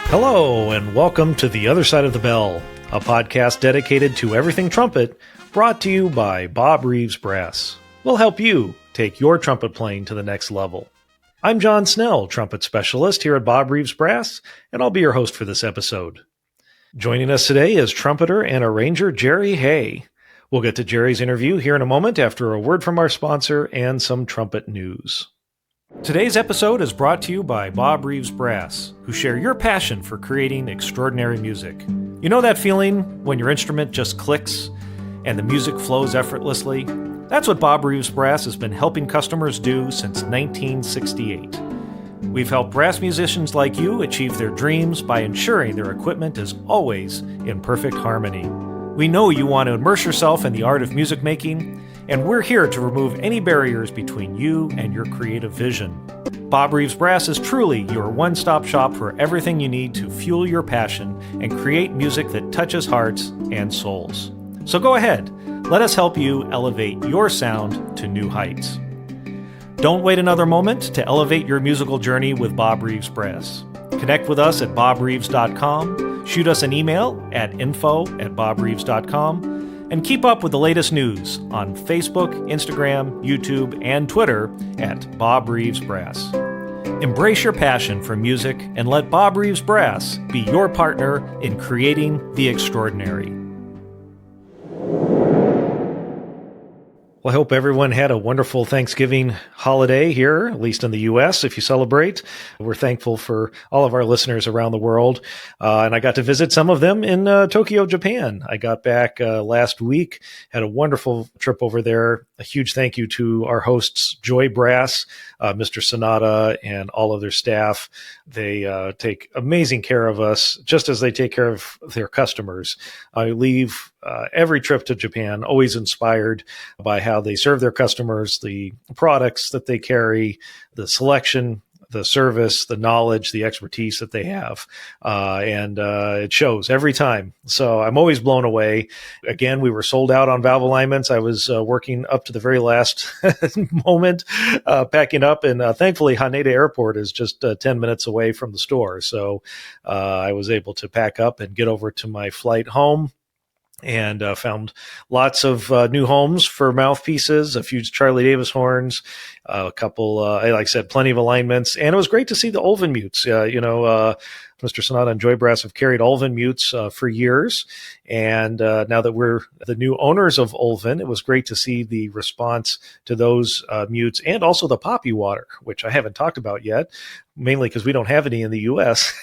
Hello, and welcome to The Other Side of the Bell, a podcast dedicated to everything trumpet, brought to you by Bob Reeves Brass. We'll help you take your trumpet playing to the next level. I'm John Snell, trumpet specialist here at Bob Reeves Brass, and I'll be your host for this episode. Joining us today is trumpeter and arranger Jerry Hay. We'll get to Jerry's interview here in a moment after a word from our sponsor and some trumpet news. Today's episode is brought to you by Bob Reeves Brass, who share your passion for creating extraordinary music. You know that feeling when your instrument just clicks and the music flows effortlessly? That's what Bob Reeves Brass has been helping customers do since 1968. We've helped brass musicians like you achieve their dreams by ensuring their equipment is always in perfect harmony. We know you want to immerse yourself in the art of music making, and we're here to remove any barriers between you and your creative vision. Bob Reeves Brass is truly your one-stop shop for everything you need to fuel your passion and create music that touches hearts and souls. So go ahead, let us help you elevate your sound to new heights. Don't wait another moment to elevate your musical journey with Bob Reeves Brass. Connect with us at bobreeves.com, shoot us an email at info@bobreeves.com, and keep up with the latest news on Facebook, Instagram, YouTube, and Twitter at Bob Reeves Brass. Embrace your passion for music and let Bob Reeves Brass be your partner in creating the extraordinary. Well, I hope everyone had a wonderful Thanksgiving holiday here, at least in the U.S., if you celebrate. We're thankful for all of our listeners around the world. And I got to visit some of them in Tokyo, Japan. I got back last week, had a wonderful trip over there. A huge thank you to our hosts, Joy Brass, Mr. Sonata, and all of their staff. They take amazing care of us, just as they take care of their customers. I leave every trip to Japan always inspired by how they serve their customers, the products that they carry, the selection, the service, the knowledge, the expertise that they have. And it shows every time. So I'm always blown away. Again, we were sold out on valve alignments. I was working up to the very last moment, packing up. And thankfully, Haneda Airport is just 10 minutes away from the store. So I was able to pack up and get over to my flight home. And found lots of new homes for mouthpieces, a few Charlie Davis horns, a couple, like I said, plenty of alignments. And it was great to see the Olvin mutes. Mr. Sonata and Joy Brass have carried Olvin mutes for years. And now that we're the new owners of Olvin, it was great to see the response to those mutes and also the poppy water, which I haven't talked about yet, mainly because we don't have any in the U.S.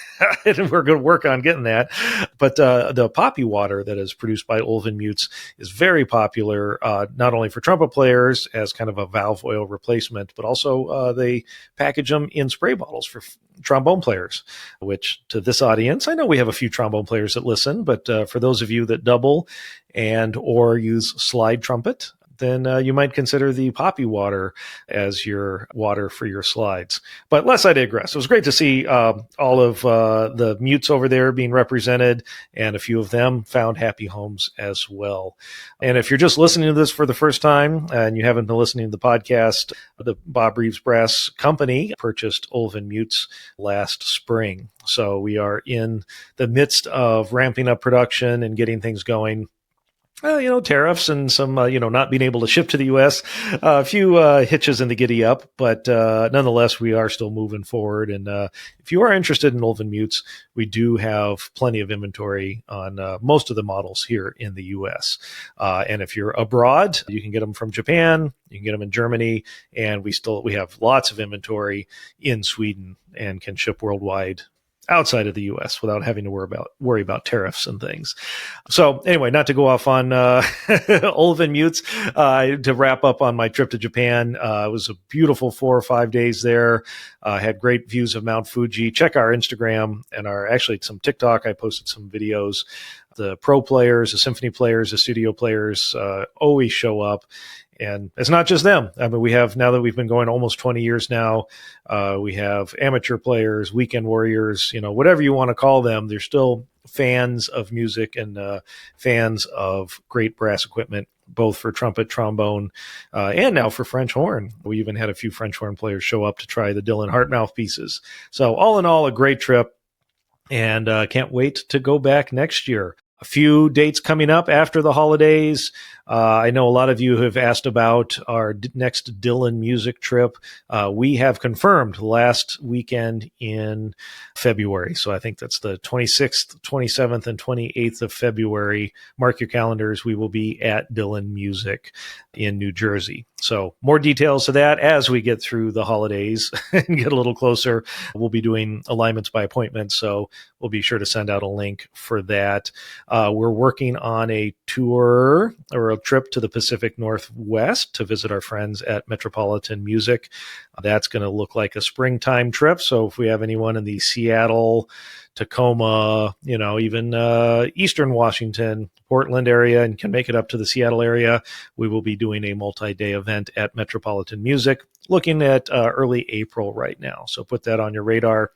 and we're going to work on getting that. But the poppy water that is produced by Olvin mutes is very popular, not only for trumpet players as kind of a valve oil replacement, but also they package them in spray bottles for trombone players, which to this audience, I know we have a few trombone players that listen, but for those of you that double and or use slide trumpet, then you might consider the poppy water as your water for your slides. But lest I digress, it was great to see all of the mutes over there being represented, and a few of them found happy homes as well. And if you're just listening to this for the first time and you haven't been listening to the podcast, the Bob Reeves Brass Company purchased Olvin mutes last spring. So we are in the midst of ramping up production and getting things going. Tariffs and some, not being able to ship to the U.S., a few hitches in the giddy up, but nonetheless, we are still moving forward. And if you are interested in Olvin mutes, we do have plenty of inventory on most of the models here in the U.S. And if you're abroad, you can get them from Japan, you can get them in Germany, and we have lots of inventory in Sweden and can ship worldwide outside of the U.S. without having to worry about tariffs and things. So anyway, not to go off on Olvin mutes, to wrap up on my trip to Japan. It was a beautiful 4 or 5 days there. Had great views of Mount Fuji. Check our Instagram and some TikTok. I posted some videos. The pro players, the symphony players, the studio players always show up. And it's not just them. I mean, we have, now that we've been going almost 20 years now, we have amateur players, weekend warriors, whatever you want to call them. They're still fans of music and fans of great brass equipment, both for trumpet, trombone, and now for French horn. We even had a few French horn players show up to try the Dylan Hart mouthpieces. So all in all, a great trip. and can't wait to go back next year. A few dates coming up after the holidays. I know a lot of you have asked about our next Dylan music trip. We have confirmed last weekend in February. So I think that's the 26th, 27th, and 28th of February. Mark your calendars. We will be at Dylan Music in New Jersey. So more details to that as we get through the holidays and get a little closer. We'll be doing alignments by appointment. So we'll be sure to send out a link for that. We're working on a tour or a trip to the Pacific Northwest to visit our friends at Metropolitan Music. That's going to look like a springtime trip. So if we have anyone in the Seattle, Tacoma, even Eastern Washington, Portland area and can make it up to the Seattle area, we will be doing a multi-day event at Metropolitan Music, looking at early April right now. So put that on your radar.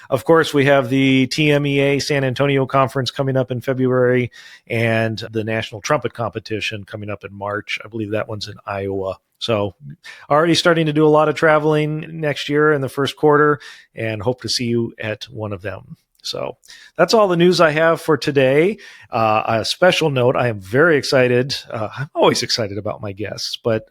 Of course, we have the TMEA San Antonio Conference coming up in February and the National Trumpet Competition coming up in March. I believe that one's in Iowa. So already starting to do a lot of traveling next year in the first quarter and hope to see you at one of them. So that's all the news I have for today. A special note, I am very excited. I'm always excited about my guests, but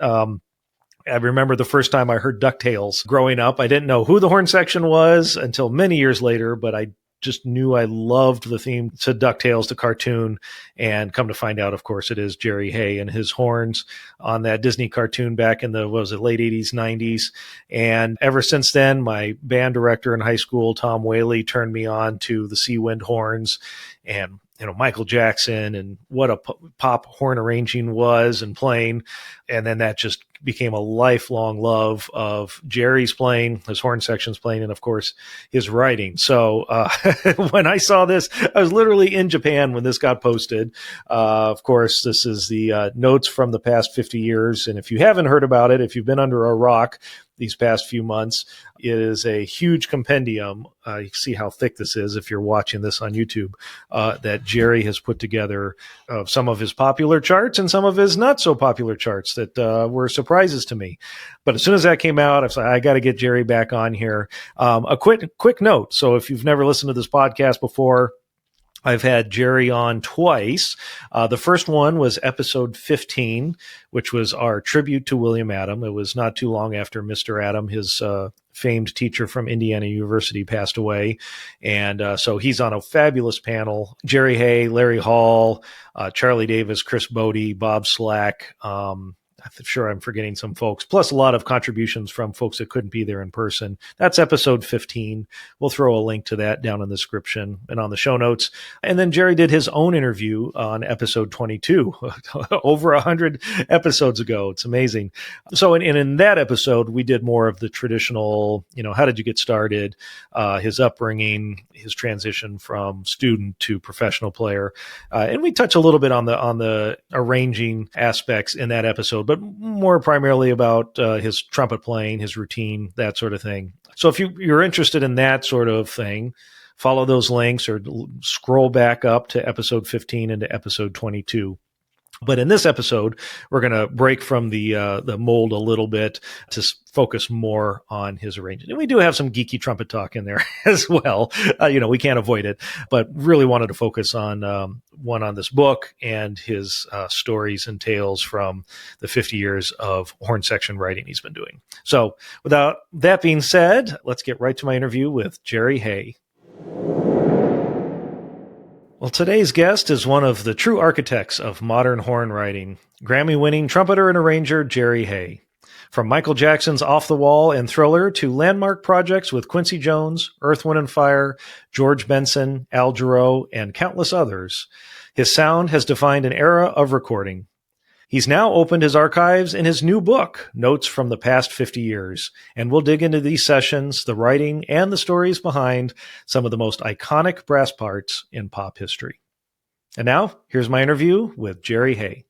I remember the first time I heard DuckTales growing up. I didn't know who the horn section was until many years later, but I just knew I loved the theme to DuckTales, the cartoon, and come to find out, of course, it is Jerry Hay and his horns on that Disney cartoon back in the, late 80s, 90s. And ever since then, my band director in high school, Tom Whaley, turned me on to the Sea Wind horns and Michael Jackson and what a pop horn arranging was and playing. And then that just became a lifelong love of Jerry's playing, his horn sections playing, and of course his writing. So when I saw this, I was literally in Japan when this got posted. Of course, this is the notes from the past 50 years. And if you haven't heard about it, if you've been under a rock these past few months, it is a huge compendium. You can see how thick this is if you're watching this on YouTube, that Jerry has put together of some of his popular charts and some of his not so popular charts that were surprises to me. But as soon as that came out, I said, I got to get Jerry back on here. A quick note. So if you've never listened to this podcast before, I've had Jerry on twice. The first one was episode 15, which was our tribute to William Adam. It was not too long after Mr. Adam, his famed teacher from Indiana University, passed away. And so he's on a fabulous panel. Jerry Hay, Larry Hall, Charlie Davis, Chris Bodie, Bob Slack, I'm sure I'm forgetting some folks, plus a lot of contributions from folks that couldn't be there in person. That's episode 15. We'll throw a link to that down in the description and on the show notes. And then Jerry did his own interview on episode 22, over 100 episodes ago. It's amazing. So in that episode, we did more of the traditional, how did you get started, his upbringing, his transition from student to professional player. And we touch a little bit on the arranging aspects in that episode, but more primarily about his trumpet playing, his routine, that sort of thing. So if you're interested in that sort of thing, follow those links or scroll back up to episode 15 and to episode 22. But in this episode, we're going to break from the mold a little bit to focus more on his arranging. And we do have some geeky trumpet talk in there as well. We can't avoid it, but really wanted to focus on one on this book and his stories and tales from the 50 years of horn section writing he's been doing. So without that being said, let's get right to my interview with Jerry Hay. Well, today's guest is one of the true architects of modern horn writing, Grammy-winning trumpeter and arranger Jerry Hay. From Michael Jackson's Off the Wall and Thriller to landmark projects with Quincy Jones, Earth, Wind & Fire, George Benson, Al Jarreau, and countless others, his sound has defined an era of recording. He's now opened his archives in his new book, Notes from the Past 50 Years, and we'll dig into these sessions, the writing, and the stories behind some of the most iconic brass parts in pop history. And now, here's my interview with Jerry Hay.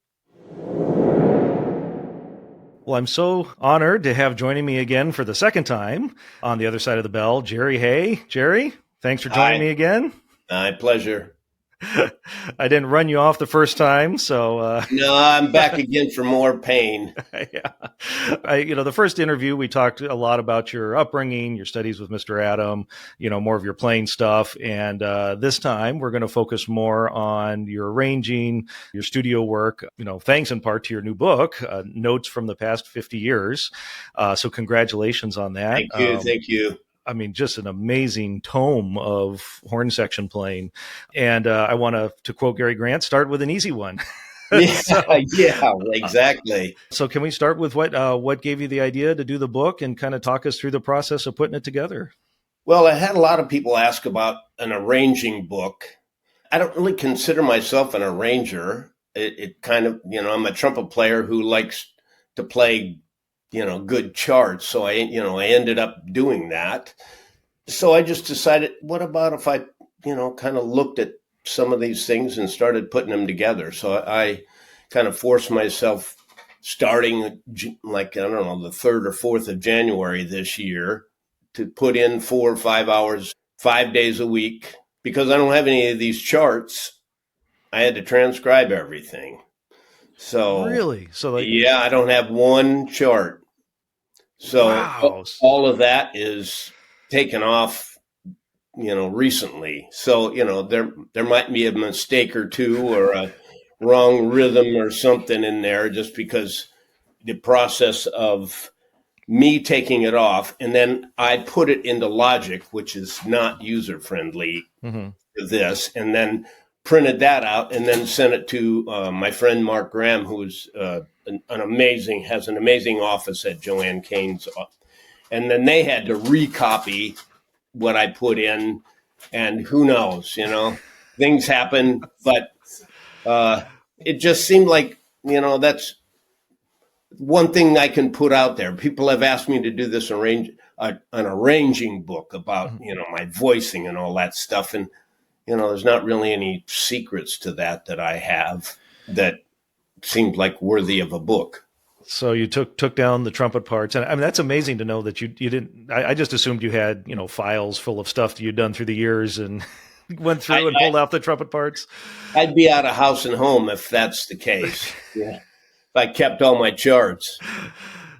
Well, I'm so honored to have joining me again for the second time on the other side of the bell, Jerry Hay. Jerry, thanks for joining me again. My pleasure. I didn't run you off the first time, so No, I'm back again for more pain. yeah. The first interview we talked a lot about your upbringing, your studies with Mr. Adam, more of your playing stuff, and this time we're going to focus more on your arranging, your studio work. Thanks in part to your new book, Notes from the Past 50 Years. So congratulations on that. Thank you. I mean, just an amazing tome of horn section playing. And I want to quote Gary Grant, start with an easy one. Yeah, yeah, exactly. So can we start with what gave you the idea to do the book and kind of talk us through the process of putting it together? Well, I had a lot of people ask about an arranging book. I don't really consider myself an arranger. It kind of, I'm a trumpet player who likes to play, good charts. So I ended up doing that. So I just decided, what about if I, kind of looked at some of these things and started putting them together. So I kind of forced myself starting like, I don't know, the 3rd or 4th of January this year to put in 4 or 5 hours, 5 days a week. Because I don't have any of these charts, I had to transcribe everything. So really? So yeah, I don't have one chart. So wow. All of that is taken off, recently. So, there might be a mistake or two or a wrong rhythm or something in there just because the process of me taking it off, and then I put it into Logic, which is not user friendly for this, and then printed that out and then sent it to my friend Mark Graham, who's has an amazing office at Joanne Kane's. And then they had to recopy what I put in, and who knows, things happen, but it just seemed like, that's one thing I can put out there. People have asked me to do this an arranging book about, my voicing and all that stuff. And, there's not really any secrets to that I have that seemed like worthy of a book. So you took down the trumpet parts, and I mean that's amazing to know that you didn't. I just assumed you had files full of stuff that you'd done through the years and went through and pulled out the trumpet parts. I'd be out of house and home if that's the case. Yeah, if I kept all my charts.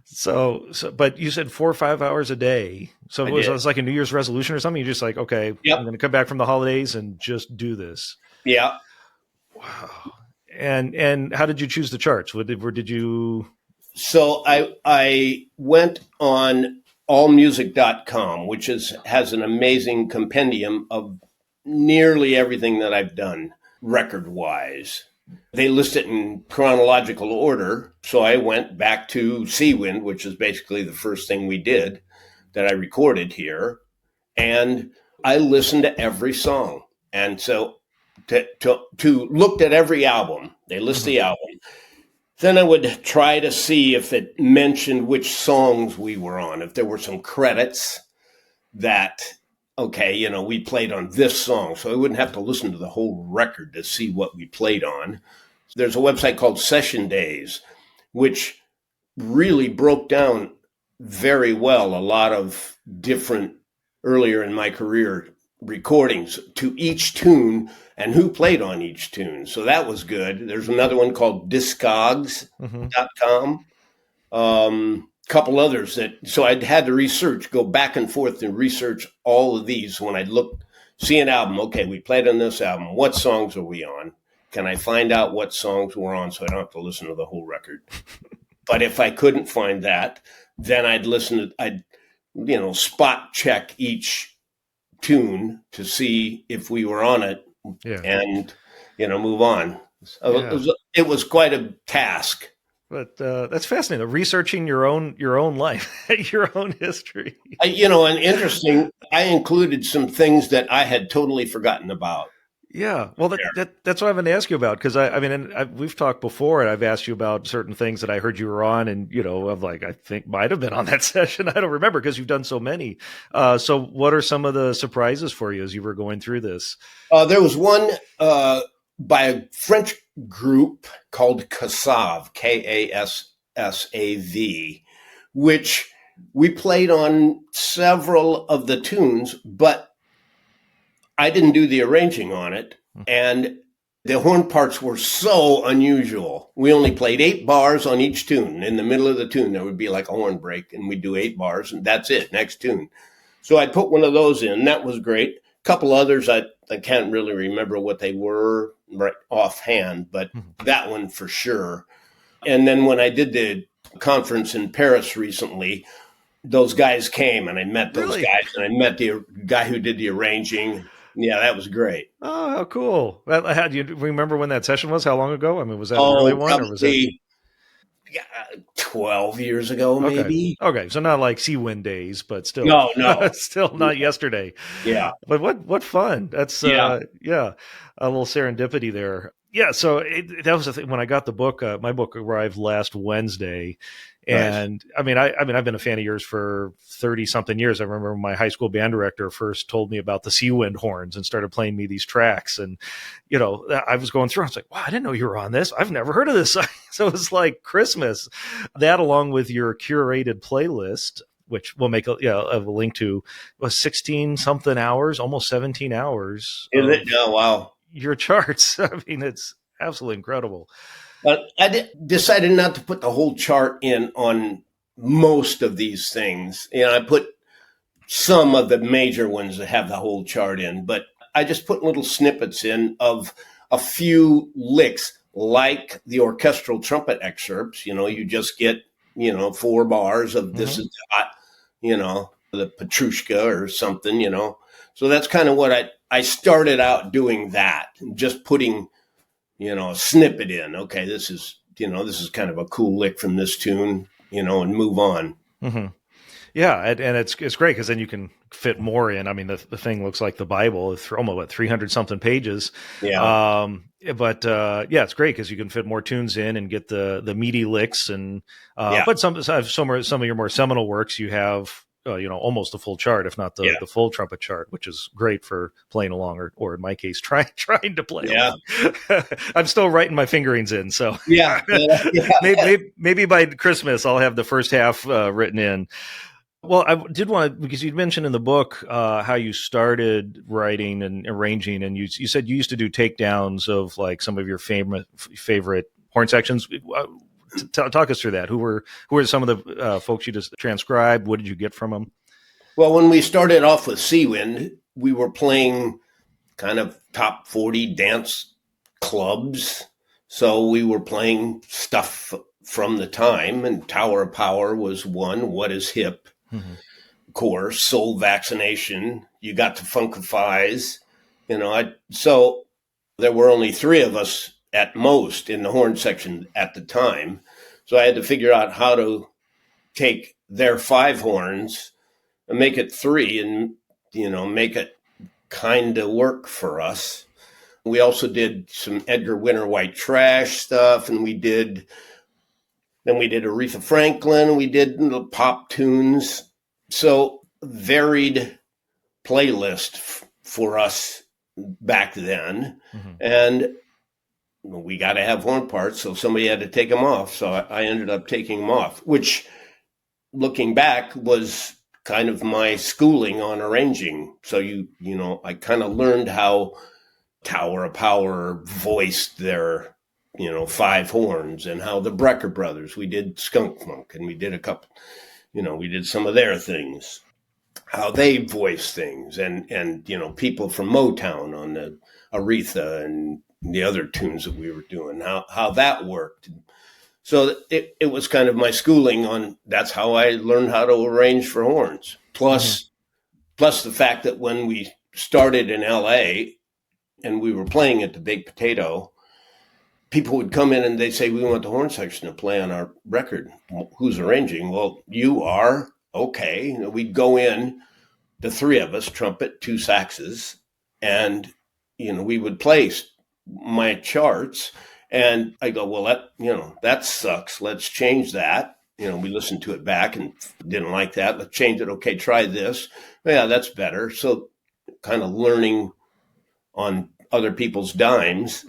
So, but you said 4 or 5 hours a day. So it was like a New Year's resolution or something. You're just like, okay, yep. I'm going to come back from the holidays and just do this. Yeah. Wow. And how did you choose the charts? Did you? So I went on allmusic.com, which has an amazing compendium of nearly everything that I've done record-wise. They list it in chronological order, so I went back to Seawind, which is basically the first thing we did that I recorded here, and I listened to every song. And so to looked at every album, they list the album. Then I would try to see if it mentioned which songs we were on, if there were some credits that, okay, we played on this song. So I wouldn't have to listen to the whole record to see what we played on. There's a website called Session Days, which really broke down very well a lot of different earlier in my career recordings to each tune and who played on each tune. So that was good. There's another one called discogs.com. Couple others so I'd had to go back and forth and research all of these when I'd see an album. Okay, we played on this album. What songs are we on? Can I find out what songs we're on so I don't have to listen to the whole record? But if I couldn't find that, then I'd spot check each tune to see if we were on it and, move on. So it was quite a task. But that's fascinating. Researching your own life, your own history. And interesting, I included some things that I had totally forgotten about. Yeah, well, that's what I'm going to ask you about, because we've talked before, and I've asked you about certain things that I heard you were on, and I'm like, I think might have been on that session. I don't remember because you've done so many. So, what are some of the surprises for you as you were going through this? There was one by a French group called Kassav, Kassav, which we played on several of the tunes, but I didn't do the arranging on it. And the horn parts were so unusual. We only played 8 bars on each tune. In the middle of the tune, there would be like a horn break, and we'd do 8 bars, and that's it, next tune. So I put one of those in. That was great. A couple others, I can't really remember what they were right offhand, but that one for sure. And then when I did the conference in Paris recently, those guys came, and I met those guys, and I met the guy who did the arranging. Yeah, that was great. Oh, how cool. How do you remember when that session was? How long ago? I mean, was that an early Oh, one or was that probably 12 years ago, okay? maybe. Okay, so not like Sea Wind days, but still, No. still not yesterday. Yeah. But what fun! That's Yeah. yeah, a little serendipity there. Yeah, so that was the thing when I got the book. My book arrived last Wednesday, Nice. and I mean, I've been a fan of yours for 30 something years. I remember when my high school band director first told me about the Sea Wind horns and started playing me these tracks, and I was going through. I was like, wow, I didn't know you were on this. I've never heard of this. So it was like Christmas. That along with your curated playlist, which we'll make a link to, was 16 something hours, almost 17 hours Is of it? Oh, wow. your charts. I mean, it's absolutely incredible. But I decided not to put the whole chart in on most of these things. I put some of the major ones that have the whole chart in, but I just put little snippets in of a few licks, like the orchestral trumpet excerpts. You just get, 4 bars of this is hot, the Petrushka or something, So that's kind of what I started out doing, that, just putting, a snippet in. Okay, this is kind of a cool lick from this tune, and move on. Mm-hmm. Yeah, and it's great because then you can fit more in. I mean, the thing looks like the Bible. It's almost 300 something pages. Yeah. But yeah, it's great because you can fit more tunes in and get the meaty licks. And Yeah. but some of your more seminal works, you have almost a full chart, if not the full trumpet chart, which is great for playing along, or in my case, trying to play along. I'm still writing my fingerings in, so Yeah. maybe by Christmas I'll have the first half written in. Well, I did want to, because you'd mentioned in the book how you started writing and arranging, and you said you used to do takedowns of like some of your favorite horn sections. Talk us through that. Who were some of the folks you just transcribed? What did you get from them? Well, when we started off with Seawind, we were playing kind of top 40 dance clubs. So we were playing stuff from the time, and Tower of Power was one. What is Hip? Of course, Soul Vaccination. You got to Funkifies. So there were only 3 of us at most in the horn section at the time. So I had to figure out how to take their 5 horns and make it 3 and, make it kind of work for us. We also did some Edgar Winter White Trash stuff, and we did Aretha Franklin. We did the pop tunes. So varied playlist for us back then. And we got to have horn parts, so somebody had to take them off. So I ended up taking them off, which, looking back, was kind of my schooling on arranging. So I kind of learned how Tower of Power voiced their 5 horns, and how the Brecker brothers, we did Skunk Funk, and we did a couple, we did some of their things, how they voice things, and people from Motown on the Aretha and the other tunes that we were doing, how that worked. So it was kind of my schooling on, that's how I learned how to arrange for horns. Plus the fact that when we started in LA and we were playing at the Big Potato, people would come in and they'd say, we want the horn section to play on our record. Who's arranging? Well, you are. Okay. We'd go in, the 3 of us, trumpet, 2 saxes, and, we would play my charts. And I go, well, that sucks. Let's change that. We listened to it back and didn't like that. Let's change it. Okay, try this. Yeah, that's better. So kind of learning on other people's dimes,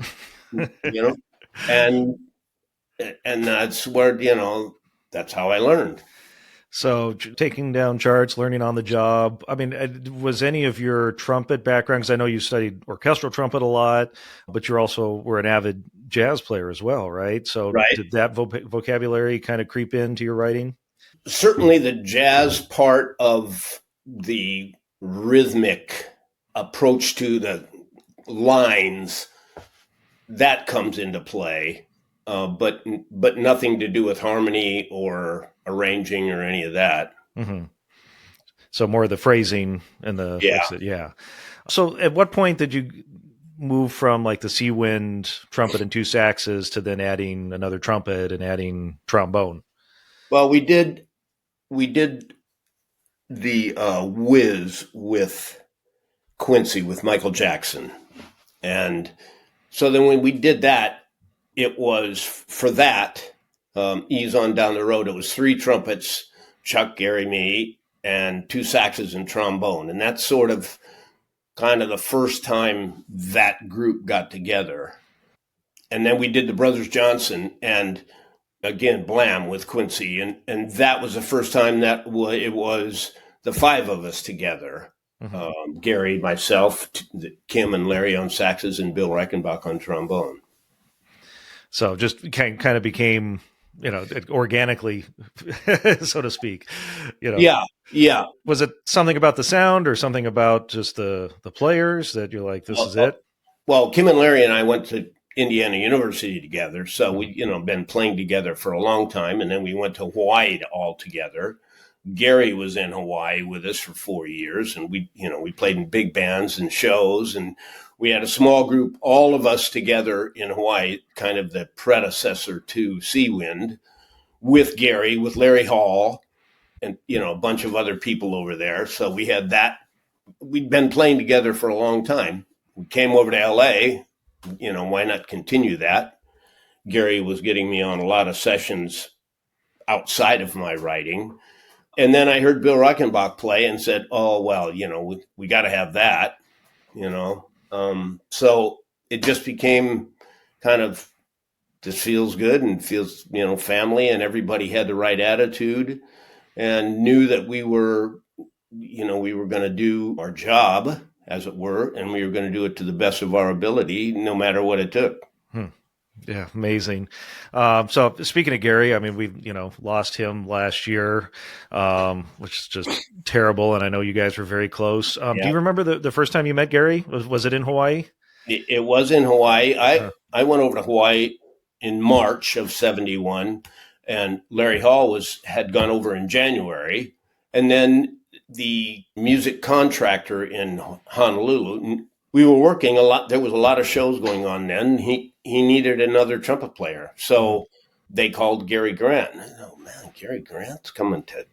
and that's where, that's how I learned. So taking down charts, learning on the job. I mean, was any of your trumpet background? Because I know you studied orchestral trumpet a lot, but you also were an avid jazz player as well, right? So Right. did that vocabulary kind of creep into your writing? Certainly the jazz part of the rhythmic approach to the lines that comes into play, but nothing to do with harmony or arranging or any of that. Mm-hmm. So more of the phrasing and the, like Yeah. I said, yeah. So at what point did you move from like the sea wind trumpet and two saxes to then adding another trumpet and adding trombone? Well, we did the Whiz with Quincy with Michael Jackson, and so then when we did that, it was for that ease on down the road. It was three trumpets, Chuck, Gary, me, and two saxes and trombone, and that's sort of kind of the first time that group got together. And then we did the Brothers Johnson, and again Blam with Quincy, and that was the first time that it was the five of us together. Mm-hmm. Gary, myself, Kim and Larry on saxes, and Bill Reichenbach on trombone. So just kind of became, organically, so to speak. Yeah, yeah. Was it something about the sound or something about just the players that you're like, this is Well, it? well, Kim and Larry and I went to Indiana University together, so Mm-hmm. we been playing together for a long time, and then we went to Hawaii all together. Gary was in Hawaii with us for 4 years, and we played in big bands and shows, and we had a small group, all of us together in Hawaii, kind of the predecessor to Seawind, with Gary, with Larry Hall, and a bunch of other people over there. So we had that. We'd been playing together for a long time. We came over to LA. Why not continue that? Gary was getting me on a lot of sessions outside of my writing. And then I heard Bill Reichenbach play and said, "Oh well, we got to have that." So it just became kind of, this feels good and feels family, and everybody had the right attitude and knew that we were going to do our job, as it were, and we were going to do it to the best of our ability, no matter what it took. Hmm. Yeah, amazing. So speaking of Gary, I mean, we lost him last year, which is just terrible. And I know you guys were very close. Do Yeah, you remember the first time you met Gary? Was it in Hawaii? it was in Hawaii. I Uh, I went over to Hawaii in March of '71, and Larry Hall had gone over in January, and then the music contractor in Honolulu. We were working a lot. There was a lot of shows going on then. He needed another trumpet player, mhm. so they called Gary Grant. Oh man, Gary Grant's coming to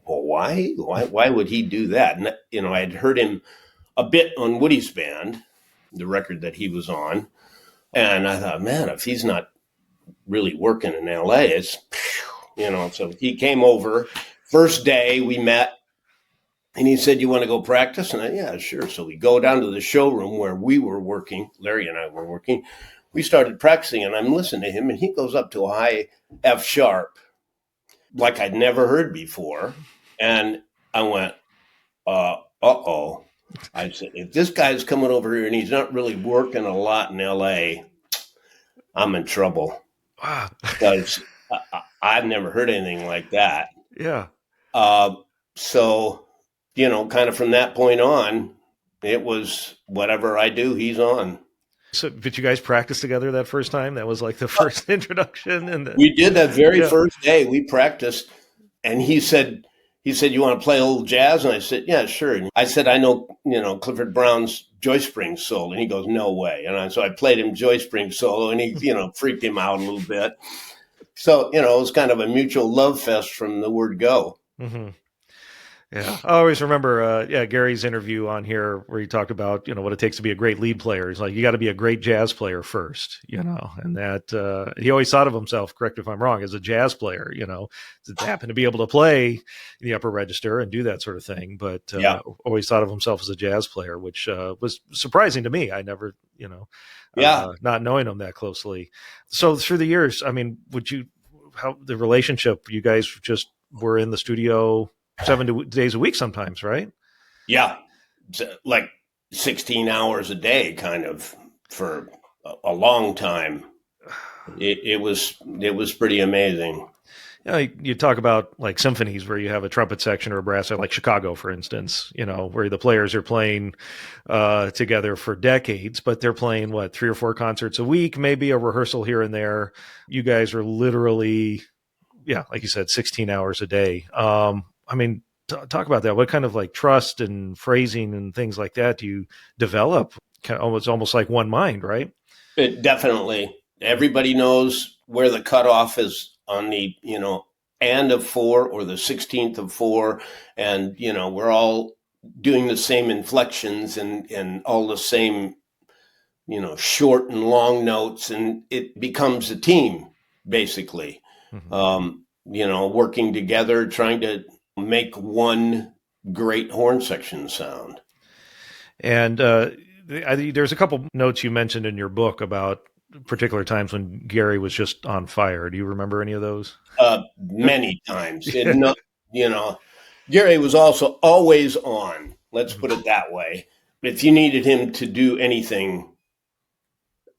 Hawaii. Why would he do that? And I'd heard him a bit on Woody's band, the record that he was on, and I thought, man, if he's not really working in LA, So he came over. First day we met, and he said, "You want to go practice?" And yeah, sure. So we go down to the showroom where we were working. Larry and I were working. We started practicing, and I'm listening to him, and he goes up to a high F sharp, like I'd never heard before. And I went, uh-oh. I said, if this guy's coming over here and he's not really working a lot in LA, I'm in trouble, Wow. because I've never heard anything like that. Yeah. Uh, so, kind of from that point on, it was whatever I do, he's on. So did you guys practice together that first time? That was like the first introduction, and then We did that very yeah. first day. We practiced, and he said, "You want to play a little jazz?" And I said, "Yeah, sure." And I said, "I know, Clifford Brown's Joy Springs solo." And he goes, "No way." And so I played him Joy Springs solo, and he, freaked him out a little bit. So, it was kind of a mutual love fest from the word go. Hmm. Yeah, I always remember, Gary's interview on here where he talked about, what it takes to be a great lead player. He's like, you got to be a great jazz player first, and that he always thought of himself, correct if I'm wrong, as a jazz player, to happen to be able to play in the upper register and do that sort of thing, but Yeah. always thought of himself as a jazz player, which was surprising to me. I never, Yeah. not knowing him that closely. So through the years, I mean, how the relationship, you guys just were in the studio 7 days a week sometimes, right? Yeah, like 16 hours a day, kind of for a long time. It was pretty amazing. You talk about like symphonies where you have a trumpet section or a brass, like Chicago, for instance, where the players are playing together for decades, but they're playing, 3 or 4 concerts a week, maybe a rehearsal here and there. You guys are literally, yeah, like you said, 16 hours a day. I mean, talk about that. What kind of like trust and phrasing and things like that do you develop? Almost like one mind, right? It definitely. Everybody knows where the cutoff is on the, and of four or the 16th of four. And, we're all doing the same inflections and all the same, short and long notes. And it becomes a team, basically, working together, trying to make one great horn section sound. And there's a couple notes you mentioned in your book about particular times when Gary was just on fire. Do you remember any of those? Many times. Gary was also always on. Let's put it that way. If you needed him to do anything,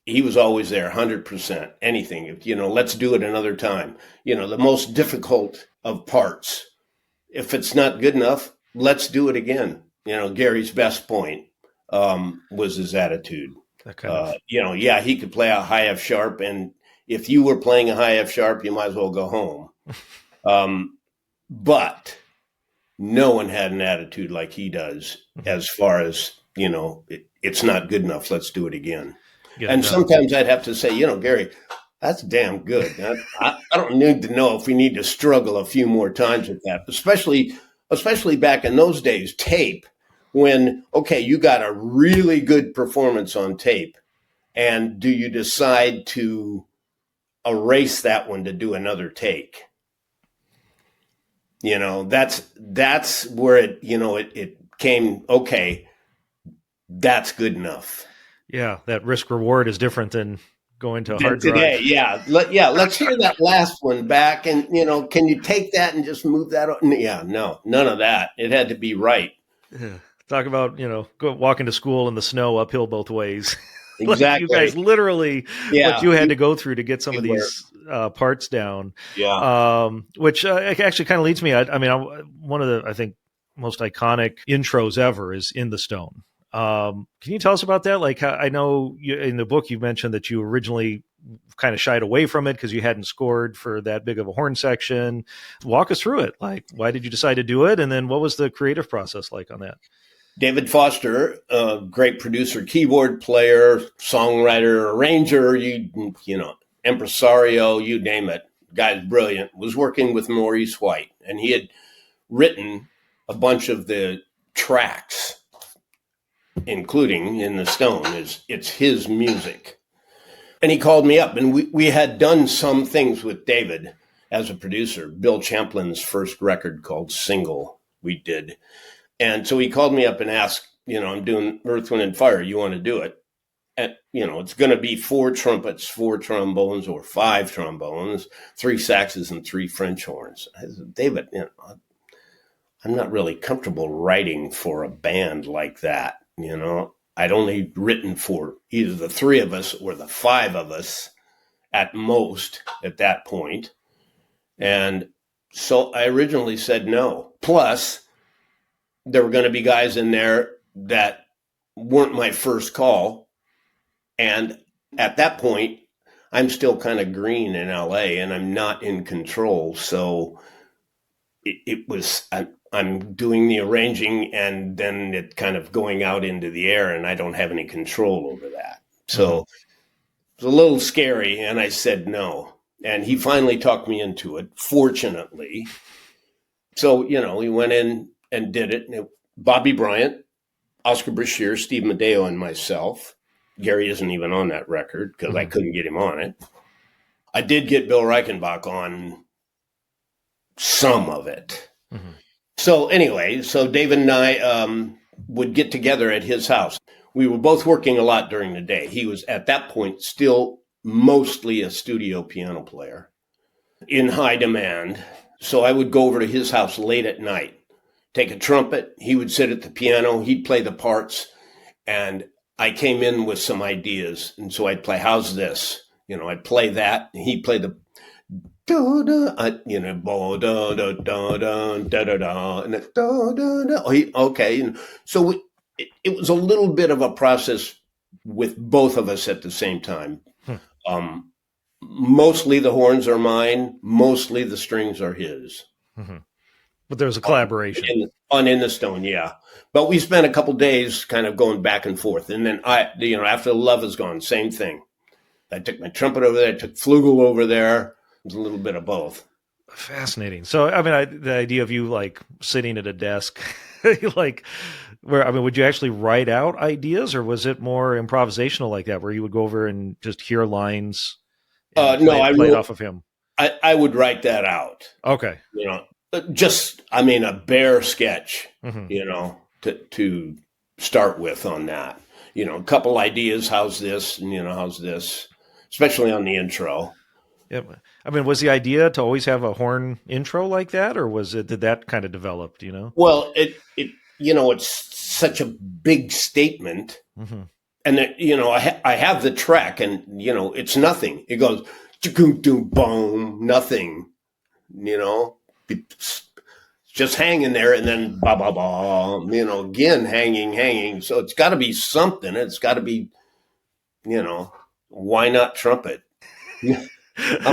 he was always there, 100%. Anything. Let's do it another time. The most difficult of parts. If it's not good enough, let's do it again. Gary's best point was his attitude. He could play a high F sharp, and if you were playing a high F sharp, you might as well go home. But no one had an attitude like he does, as far as, it's not good enough. Let's do it again. And sometimes I'd have to say, Gary, that's damn good. I don't need to know if we need to struggle a few more times with that, especially back in those days, tape. When, okay, you got a really good performance on tape, and do you decide to erase that one to do another take? That's where it came, okay, that's good enough. Yeah, that risk reward is different than going to a hard today, drive. Yeah. Let's hear that last one back, and can you take that and just move that on? Yeah, no, none of that. It had to be right. Yeah. Talk about, walking to school in the snow uphill both ways. Exactly. Like you guys literally what you had to go through to get some of these parts down. Yeah. Which actually kind of leads me. One of the, I think, most iconic intros ever is In the Stone. Can you tell us about that? Like, I know in the book you mentioned that you originally kind of shied away from it because you hadn't scored for that big of a horn section. Walk us through it. Like, why did you decide to do it? And then what was the creative process like on that? David Foster, a great producer, keyboard player, songwriter, arranger, impresario, you name it. Guy's brilliant. Was working with Maurice White, and he had written a bunch of the tracks, including In the Stone. It's his music. And he called me up, and we had done some things with David as a producer. Bill Champlin's first record called Single we did. And so he called me up and asked, I'm doing Earth, Wind, and Fire. You want to do it? And, it's going to be 4 trumpets, 4 trombones, or 5 trombones, 3 saxes, and 3 French horns. I said, David, I'm not really comfortable writing for a band like that. I'd only written for either the 3 of us or the 5 of us at most at that point. And so I originally said no. Plus, there were going to be guys in there that weren't my first call. And at that point, I'm still kind of green in LA and I'm not in control. So it was, I'm doing the arranging and then it kind of going out into the air and I don't have any control over that. So it was a little scary. And I said no. And he finally talked me into it, fortunately. So, we went in and did it. And Bobby Bryant, Oscar Brashear, Steve Medeo, and myself. Gary isn't even on that record because I couldn't get him on it. I did get Bill Reichenbach on some of it. So anyway, David and I would get together at his house. We were both working a lot during the day. He was at that point still mostly a studio piano player in high demand. So I would go over to his house late at night, take a trumpet. He would sit at the piano. He'd play the parts. And I came in with some ideas. And so I'd play, how's this? I'd play that. And he'd play the, bo da da da da da da da, and it, da da da. Okay. And so it was a little bit of a process with both of us at the same time. Mostly the horns are mine. Mostly the strings are his. But there was a collaboration in the Stone, yeah. But we spent a couple days kind of going back and forth, and then after Love Is Gone, same thing. I took my trumpet over there. I took flugel over there. It was a little bit of both. Fascinating. So, the idea of you like sitting at a desk, like would you actually write out ideas, or was it more improvisational like that, where you would go over and just hear lines? No, I played off of him. I would write that out. Okay. Just a bare sketch, to start with on that. A couple ideas. How's this? And how's this? Especially on the intro. Yeah. Was the idea to always have a horn intro like that, or did that kind of develop? Well, it's such a big statement, and I have the track, and it's nothing. It goes boom, nothing. Just hanging there, and then ba ba ba. Again hanging. So it's got to be something. It's got to be, why not trumpet?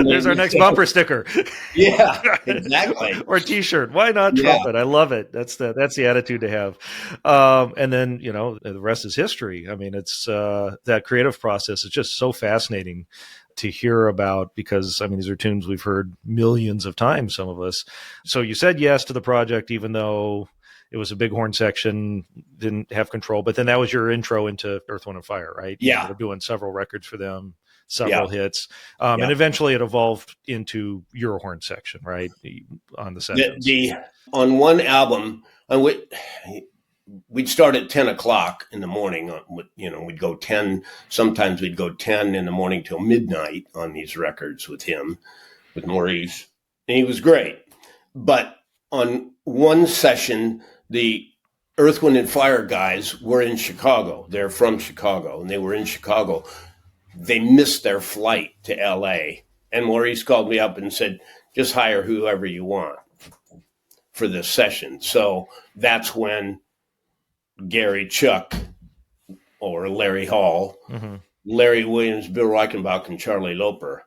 There's our next bumper sticker. Yeah, exactly. Or T-shirt. Why not trumpet? Yeah. I love it. That's the attitude to have. And then the rest is history. It's that creative process is just so fascinating to hear about, because these are tunes we've heard millions of times, some of us. So you said yes to the project, even though it was a big horn section, didn't have control. But then that was your intro into Earth, Wind & Fire, right? Yeah. You're doing several records for them. Several hits. And eventually it evolved into your horn section, right? On the sessions. On one album, we'd start at 10 o'clock in the morning. We'd go 10. Sometimes we'd go 10 in the morning till midnight on these records with him, with Maurice. And he was great. But on one session, the Earth, Wind & Fire guys were in Chicago. They're from Chicago, and they were in Chicago. They missed their flight to L.A. And Maurice called me up and said, just hire whoever you want for this session. So that's when Gary, Chuck, or Larry Hall, Larry Williams, Bill Reichenbach, and Charlie Loper,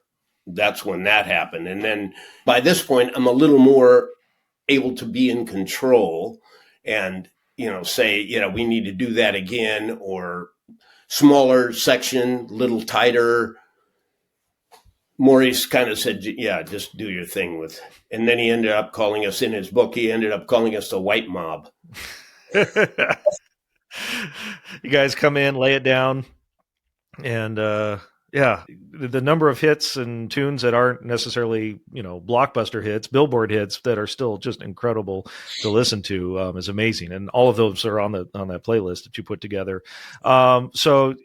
that's when that happened. And then by this point, I'm a little more able to be in control and, say, we need to do that again, or smaller section, little tighter. Maurice kind of said, yeah, just do your thing with. And then he ended up calling us, in his book, he ended up calling us the White Mob. You guys come in, lay it down. And the number of hits and tunes that aren't necessarily, blockbuster hits, Billboard hits, that are still just incredible to listen to is amazing. And all of those are on that playlist that you put together. So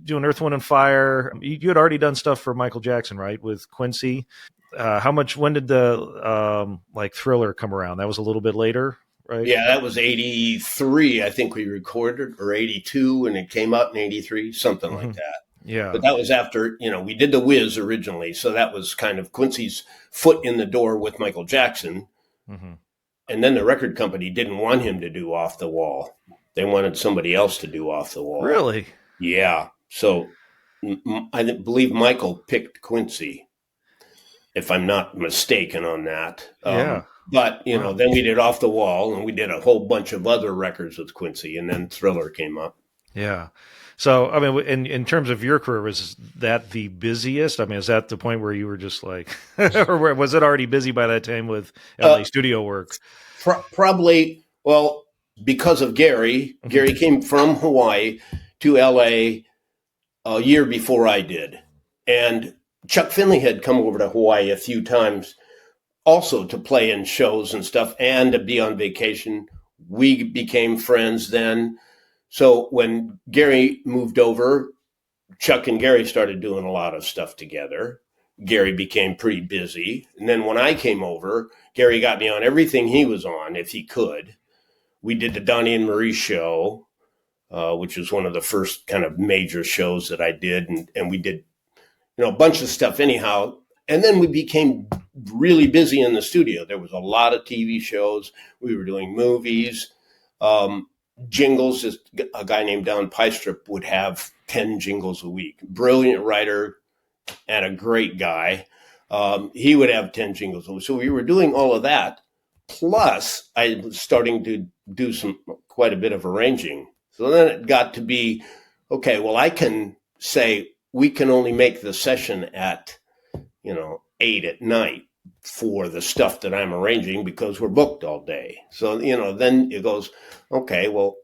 doing Earth, Wind & Fire, you had already done stuff for Michael Jackson, right? With Quincy. When did the Thriller come around? That was a little bit later, right? Yeah, that was 83, I think we recorded, or 82, and it came out in 83, something like that. Yeah. But that was after, we did The Wiz originally. So that was kind of Quincy's foot in the door with Michael Jackson. And then the record company didn't want him to do Off the Wall. They wanted somebody else to do Off the Wall. Really? Yeah. So I believe Michael picked Quincy, if I'm not mistaken on that. But, then we did Off the Wall, and we did a whole bunch of other records with Quincy, and then Thriller came up. Yeah. So, in terms of your career, was that the busiest? Is that the point where you were just like, or was it already busy by that time with LA studio work? Probably, well, because of Gary. Gary came from Hawaii to LA a year before I did. And Chuck Finley had come over to Hawaii a few times also to play in shows and stuff and to be on vacation. We became friends then. So when Gary moved over, Chuck and Gary started doing a lot of stuff together. Gary became pretty busy. And then when I came over, Gary got me on everything he was on, if he could. We did the Donnie and Marie show, which was one of the first kind of major shows that I did. And we did, a bunch of stuff anyhow. And then we became really busy in the studio. There was a lot of TV shows. We were doing movies. Jingles, a guy named Don Pystrop would have 10 jingles a week. Brilliant writer and a great guy. He would have 10 jingles a week. So we were doing all of that. Plus, I was starting to do quite a bit of arranging. So then it got to be, okay, well, I can say we can only make the session at, 8 at night for the stuff that I'm arranging because we're booked all day. So, then it goes, okay, well,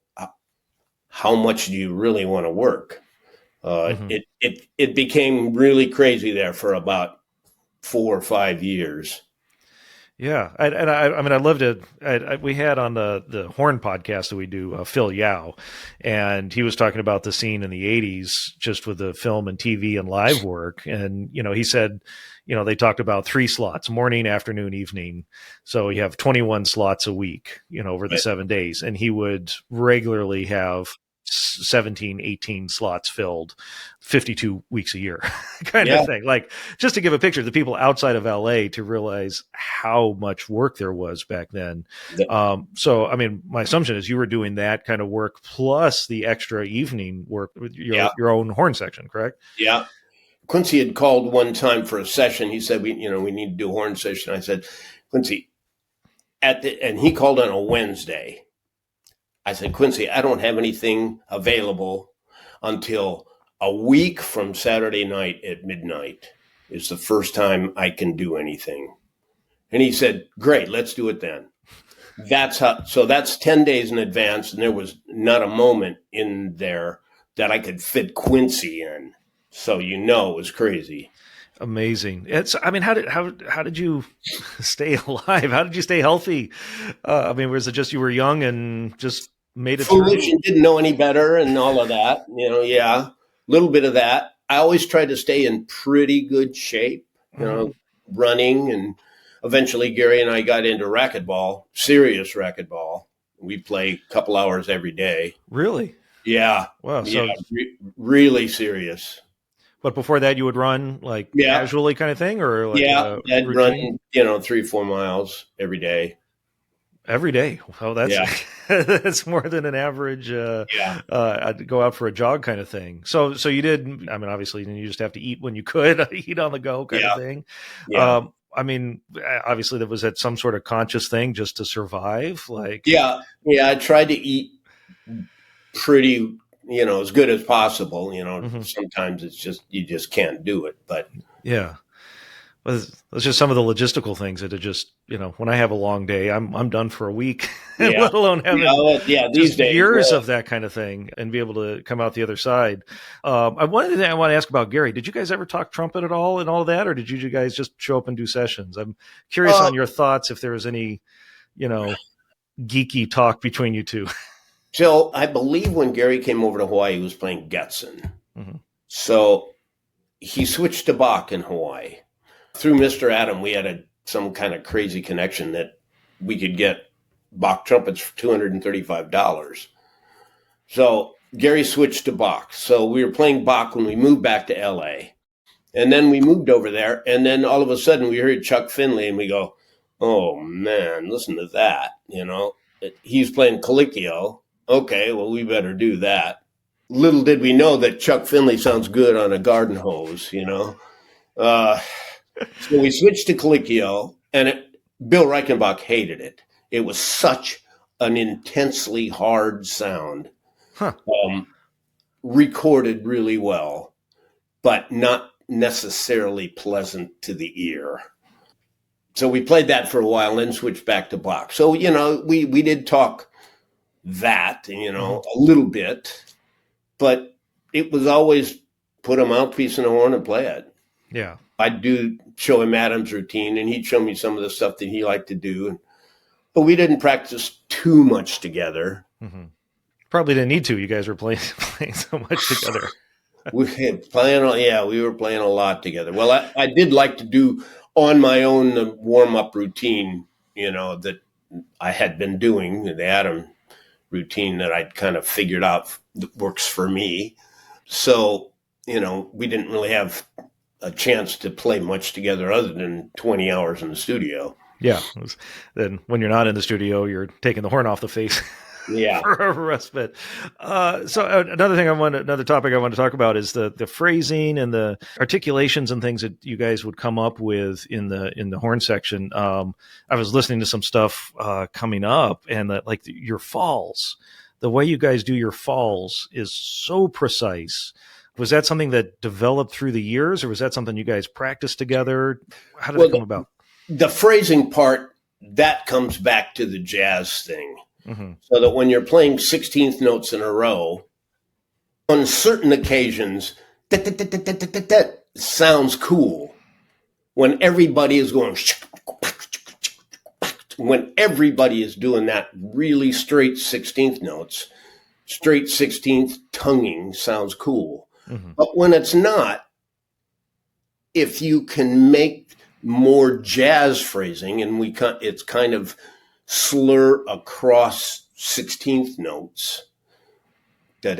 how much do you really want to work? It became really crazy there for about 4 or 5 years. Yeah, I mean, I loved it. We had on the Horn podcast that we do, Phil Yao, and he was talking about the scene in the '80s, just with the film and TV and live work. And he said, they talked about 3 slots: morning, afternoon, evening. So you have 21 slots a week, over the 7 days, and he would regularly have 17, 18 slots filled 52 weeks a year kind of thing. Like, just to give a picture to the people outside of LA to realize how much work there was back then. So, I mean, my assumption is you were doing that kind of work plus the extra evening work with your own horn section, correct? Yeah. Quincy had called one time for a session. He said, we need to do a horn session. I said, Quincy, and he called on a Wednesday. I said, Quincy, I don't have anything available until a week from Saturday night at midnight is the first time I can do anything. And he said, great, let's do it then. So that's 10 days in advance. And there was not a moment in there that I could fit Quincy in. So, it was crazy. Amazing. How did you stay alive? How did you stay healthy? Was it just you were young and just made it foolish through? And didn't know any better and all of that? A little bit of that. I always tried to stay in pretty good shape, running, and eventually Gary and I got into racquetball, serious racquetball. We play a couple hours every day. Really? Yeah. Wow. So really serious. But before that, you would run casually kind of thing, or I'd routine? run 3-4 miles every day. Every day. Oh, that's that's more than an average. I'd go out for a jog kind of thing. So you did. I mean, obviously, you just have to eat when you could, eat on the go kind of thing. Yeah. Obviously, that was some sort of conscious thing just to survive. I tried to eat pretty, as good as possible. Sometimes it's just you just can't do it. But yeah. Well, it's just some of the logistical things that are just, when I have a long day, I'm done for a week, let alone having these days, years of that kind of thing and be able to come out the other side. One thing I want to ask about Gary, did you guys ever talk trumpet at all and all that, or did you guys just show up and do sessions? I'm curious on your thoughts if there was any, geeky talk between you two. So I believe when Gary came over to Hawaii, he was playing Getson. Mm-hmm. So he switched to Bach in Hawaii. Through Mr. Adam, we had some kind of crazy connection that we could get Bach trumpets for $235. So Gary switched to Bach. So we were playing Bach when we moved back to LA. And then we moved over there. And then all of a sudden we heard Chuck Finley and we go, oh, man, listen to that. He's playing Colicchio. Okay, well, we better do that. Little did we know that Chuck Finley sounds good on a garden hose, So we switched to Colicchio, and Bill Reichenbach hated it. It was such an intensely hard sound, recorded really well, but not necessarily pleasant to the ear. So we played that for a while and then switched back to Bach. So, we did talk that, a little bit, but it was always put a mouthpiece in a horn and play it. Yeah. I'd show him Adam's routine, and he'd show me some of the stuff that he liked to do. But we didn't practice too much together. Mm-hmm. Probably didn't need to. You guys were playing so much together. We we were playing a lot together. Well, I did like to do on my own the warm up routine, that I had been doing, the Adam routine that I'd kind of figured out that works for me. So, we didn't really have a chance to play much together other than 20 hours in the studio. Yeah. Then when you're not in the studio, you're taking the horn off the face Yeah. for a respite. Another topic I want to talk about is the phrasing and the articulations and things that you guys would come up with in the horn section. I was listening to some stuff coming up, and your falls, the way you guys do your falls is so precise. Was that something that developed through the years, or was that something you guys practiced together? How did it come about? The phrasing part, that comes back to the jazz thing. Mm-hmm. So that when you're playing 16th notes in a row, on certain occasions, that sounds cool. When everybody is going, when everybody is doing that really straight 16th notes, straight 16th tonguing sounds cool. Mm-hmm. But when it's not, if you can make more jazz phrasing, and it's kind of slur across 16th notes, like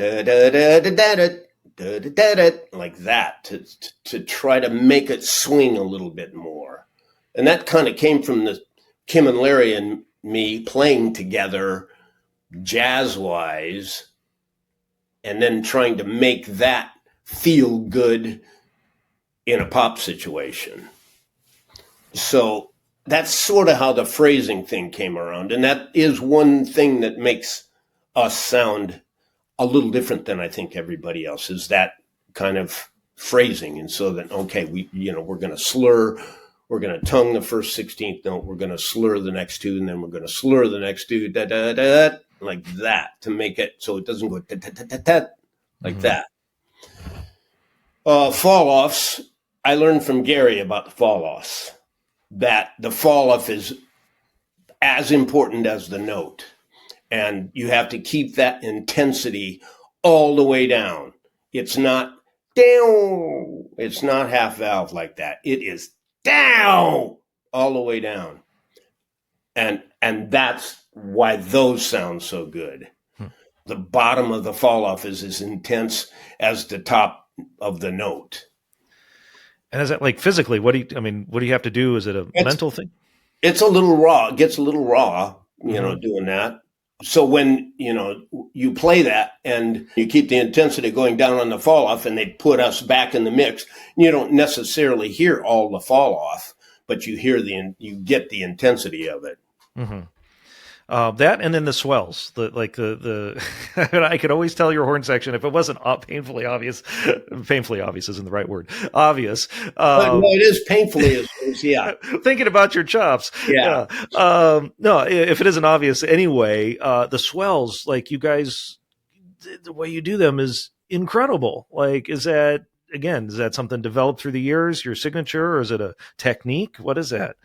that, to try to make it swing a little bit more. And that kind of came from Kim and Larry and me playing together jazz-wise, and then trying to make that feel good in a pop situation. So that's sort of how the phrasing thing came around. And that is one thing that makes us sound a little different than I think everybody else, is that kind of phrasing. And so that, okay, we're going to slur, we're going to tongue the first 16th note, we're going to slur the next two, and then we're going to slur the next two, da da da, like that, to make it so it doesn't go ta ta ta ta ta, like that. Fall offs, I learned from Gary about the fall offs, that the fall off is as important as the note. And you have to keep that intensity all the way down. It's not down. It's not half valve like that. It is down, all the way down. And that's why those sound so good. The bottom of the fall off is as intense as the top of the note. And is that physically, what do you have to do? Is it a mental thing? It's a little raw. It gets a little raw, doing that. So when, you play that and you keep the intensity going down on the fall off, and they put us back in the mix, you don't necessarily hear all the fall off, but you get the intensity of it. Mm-hmm. That, and then the swells, I could always tell your horn section if it wasn't painfully obvious. Painfully obvious isn't the right word. Obvious. No, it is painfully obvious. Yeah. Thinking about your chops. Yeah. No, if it isn't obvious anyway, the swells, you guys, the way you do them is incredible. Is that something developed through the years, your signature, or is it a technique? What is that?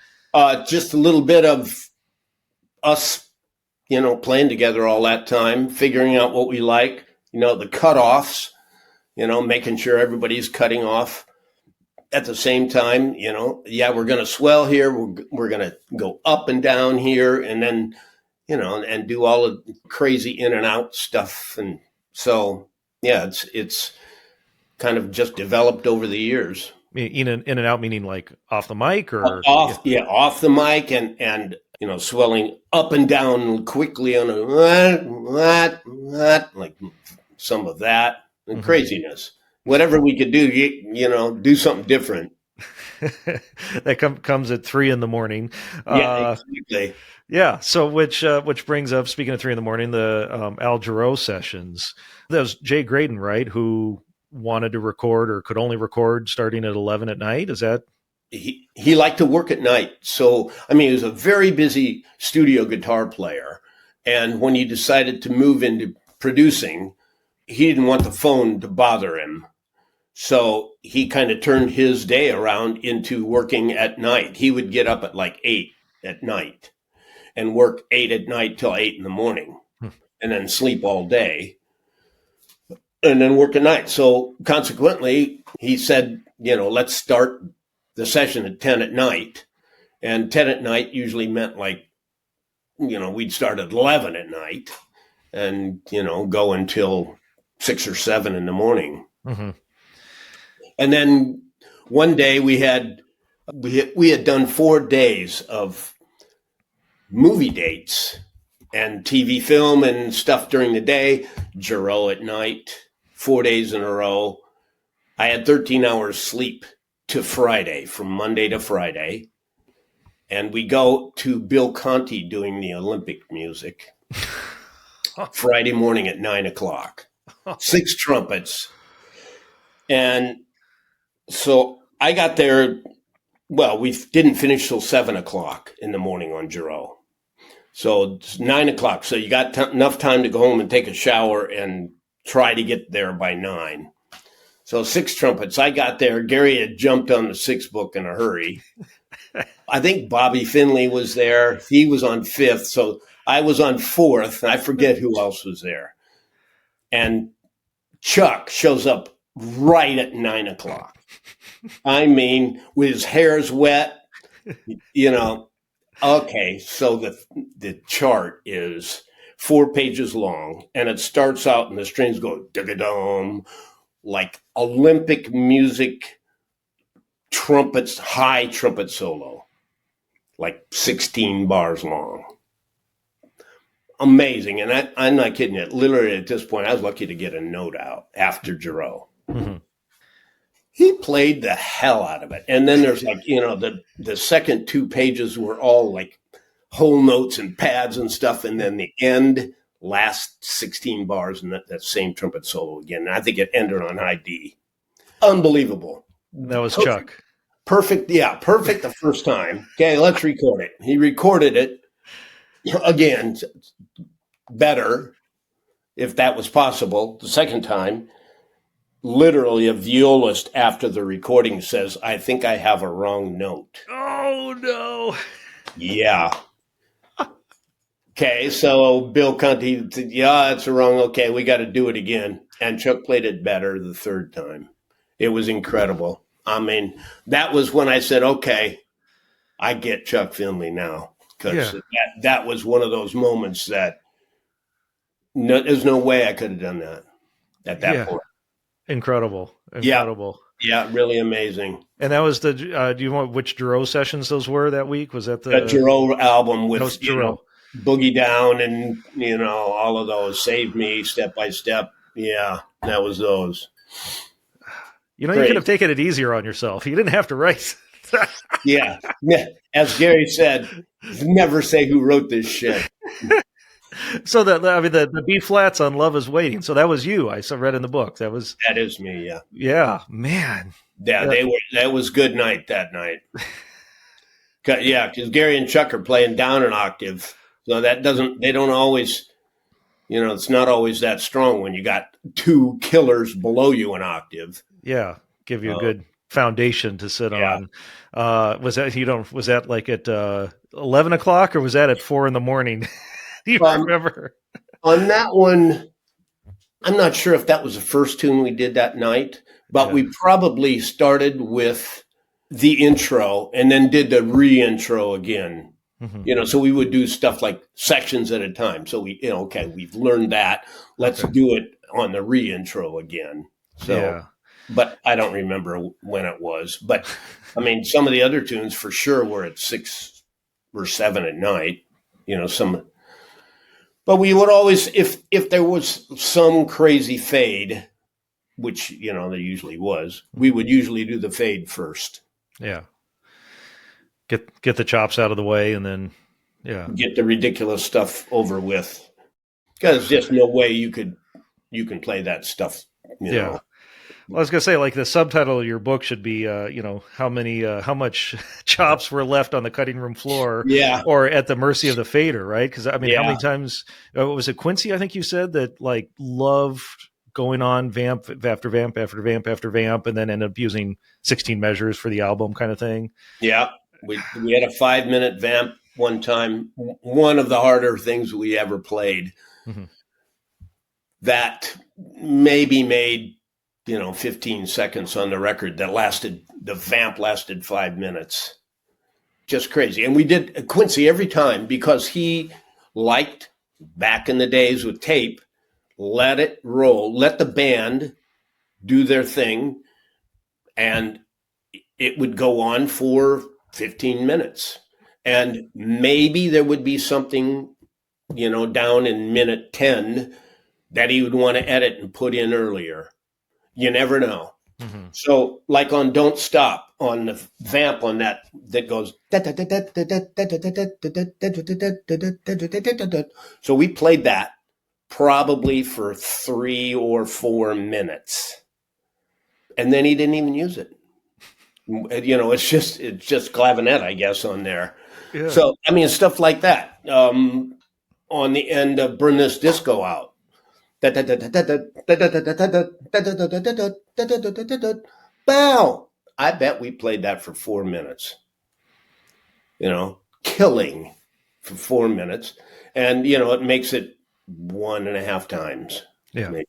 Just a little bit of us, playing together all that time, figuring out what we like, the cutoffs, making sure everybody's cutting off at the same time, we're going to swell here. We're going to go up and down here, and then, and do all of crazy in and out stuff. And so, it's kind of just developed over the years. In and out, meaning off the mic, or off the mic, and swelling up and down quickly on like some of that, and craziness. Whatever we could do, do something different. That comes at 3 a.m. Yeah, exactly. Yeah. So which brings up, speaking of 3 a.m, the Al Jarreau sessions. That was Jay Graydon, right? Who wanted to record, or could only record starting at 11 at night. Is that? He liked to work at night. So, he was a very busy studio guitar player. And when he decided to move into producing, he didn't want the phone to bother him. So he kind of turned his day around into working at night. He would get up at 8 at night and work 8 at night till 8 in the morning, and then sleep all day. and then work at night. So consequently, he said, let's start the session at 10 at night. And 10 at night usually meant like, we'd start at 11 at night and, go until 6 or 7 in the morning. Mm-hmm. And then one day we had done 4 days of movie dates and TV film and stuff during the day, Jarreau at night, 4 days in a row. I had 13 hours sleep to Friday, from Monday to Friday. And we go to Bill Conti doing the Olympic music Friday morning at 9:00, 6 trumpets. And so I got there. Well, we didn't finish till 7:00 in the morning on Jarreau. So it's 9:00. So you got enough time to go home and take a shower and try to get there by 9. So 6 trumpets. I got there. Gary had jumped on the 6th book in a hurry. I think Bobby Finley was there. He was on 5th. So I was on 4th. And I forget who else was there. And Chuck shows up right at 9:00. I mean, with his hair's wet, Okay, so the chart is 4 pages long, and it starts out and the strings go dig-a-dum, like Olympic music trumpets, high trumpet solo, like 16 bars long. Amazing. And I'm not kidding you. Literally at this point, I was lucky to get a note out after Jarreau. Mm-hmm. He played the hell out of it. And then there's like, the second 2 pages were all like whole notes and pads and stuff. And then the end, last 16 bars, and that same trumpet solo again. And I think it ended on high D. Unbelievable. That was Chuck. Perfect. Yeah, perfect the first time. Okay, let's record it. He recorded it again, better, if that was possible, the second time. Literally, a violist after the recording says, "I think I have a wrong note." Oh, no. Yeah. Okay, so Bill Conti said, "Yeah, it's wrong. Okay, we got to do it again." And Chuck played it better the third time. It was incredible. I mean, that was when I said, okay, I get Chuck Finley now. Because that was one of those moments that there's no way I could have done that at that point. Incredible. Yeah, really amazing. And that was the, do you want which Jarreau sessions those were that week? Was that the Jarreau album with, Jarreau. Boogie Down and, all of those, Save Me, Step by Step. Yeah, that was those. You could have taken it easier on yourself. You didn't have to write. Yeah. As Gary said, never say who wrote this shit. So the B flats on Love Is Waiting. So that was you. I read in the book. That is me. Yeah. Yeah, man. Yeah, that was good night that night. Yeah, because Gary and Chuck are playing down an octave, so they don't always, it's not always that strong when you got 2 killers below you an octave. Yeah, give you a good foundation to sit on. Was that like at 11 o'clock or was that at 4 a.m? Do you remember? On that one, I'm not sure if that was the first tune we did that night, but we probably started with the intro and then did the re-intro again. Mm-hmm. So we would do stuff like sections at a time. So we, we've learned that. Let's do it on the re-intro again. So, but I don't remember when it was. But I mean, some of the other tunes for sure were at 6 or 7 at night. But we would always, if there was some crazy fade, which, there usually was, we would usually do the fade first. Yeah. Get the chops out of the way and then, get the ridiculous stuff over with. Because there's just no way you can play that stuff, know. Well, I was going to say, like, the subtitle of your book should be, how much chops were left on the cutting room floor or at the mercy of the fader, right? Because, I mean, how many times, was it Quincy, I think you said, that, like, loved going on vamp after vamp after vamp after vamp and then ended up using 16 measures for the album kind of thing? Yeah. We had a 5-minute vamp one time, one of the harder things we ever played. Mm-hmm. that maybe made, 15 seconds on the record the vamp lasted 5 minutes. Just crazy. And we did Quincy every time because he liked, back in the days with tape, let it roll, let the band do their thing, and it would go on for 15 minutes. And maybe there would be something, down in minute 10 that he would want to edit and put in earlier. You never know. Mm-hmm. So, like on Don't Stop, on the vamp on that goes. So we played that probably for 3 or 4 minutes. And then he didn't even use it. It's just clavinet, I guess, on there. Yeah. So, I mean, stuff like that. On the end of Burn This Disco Out. Bow. I bet we played that for 4 minutes. Killing for 4 minutes. And, it makes it 1.5 times. Yeah. Maybe.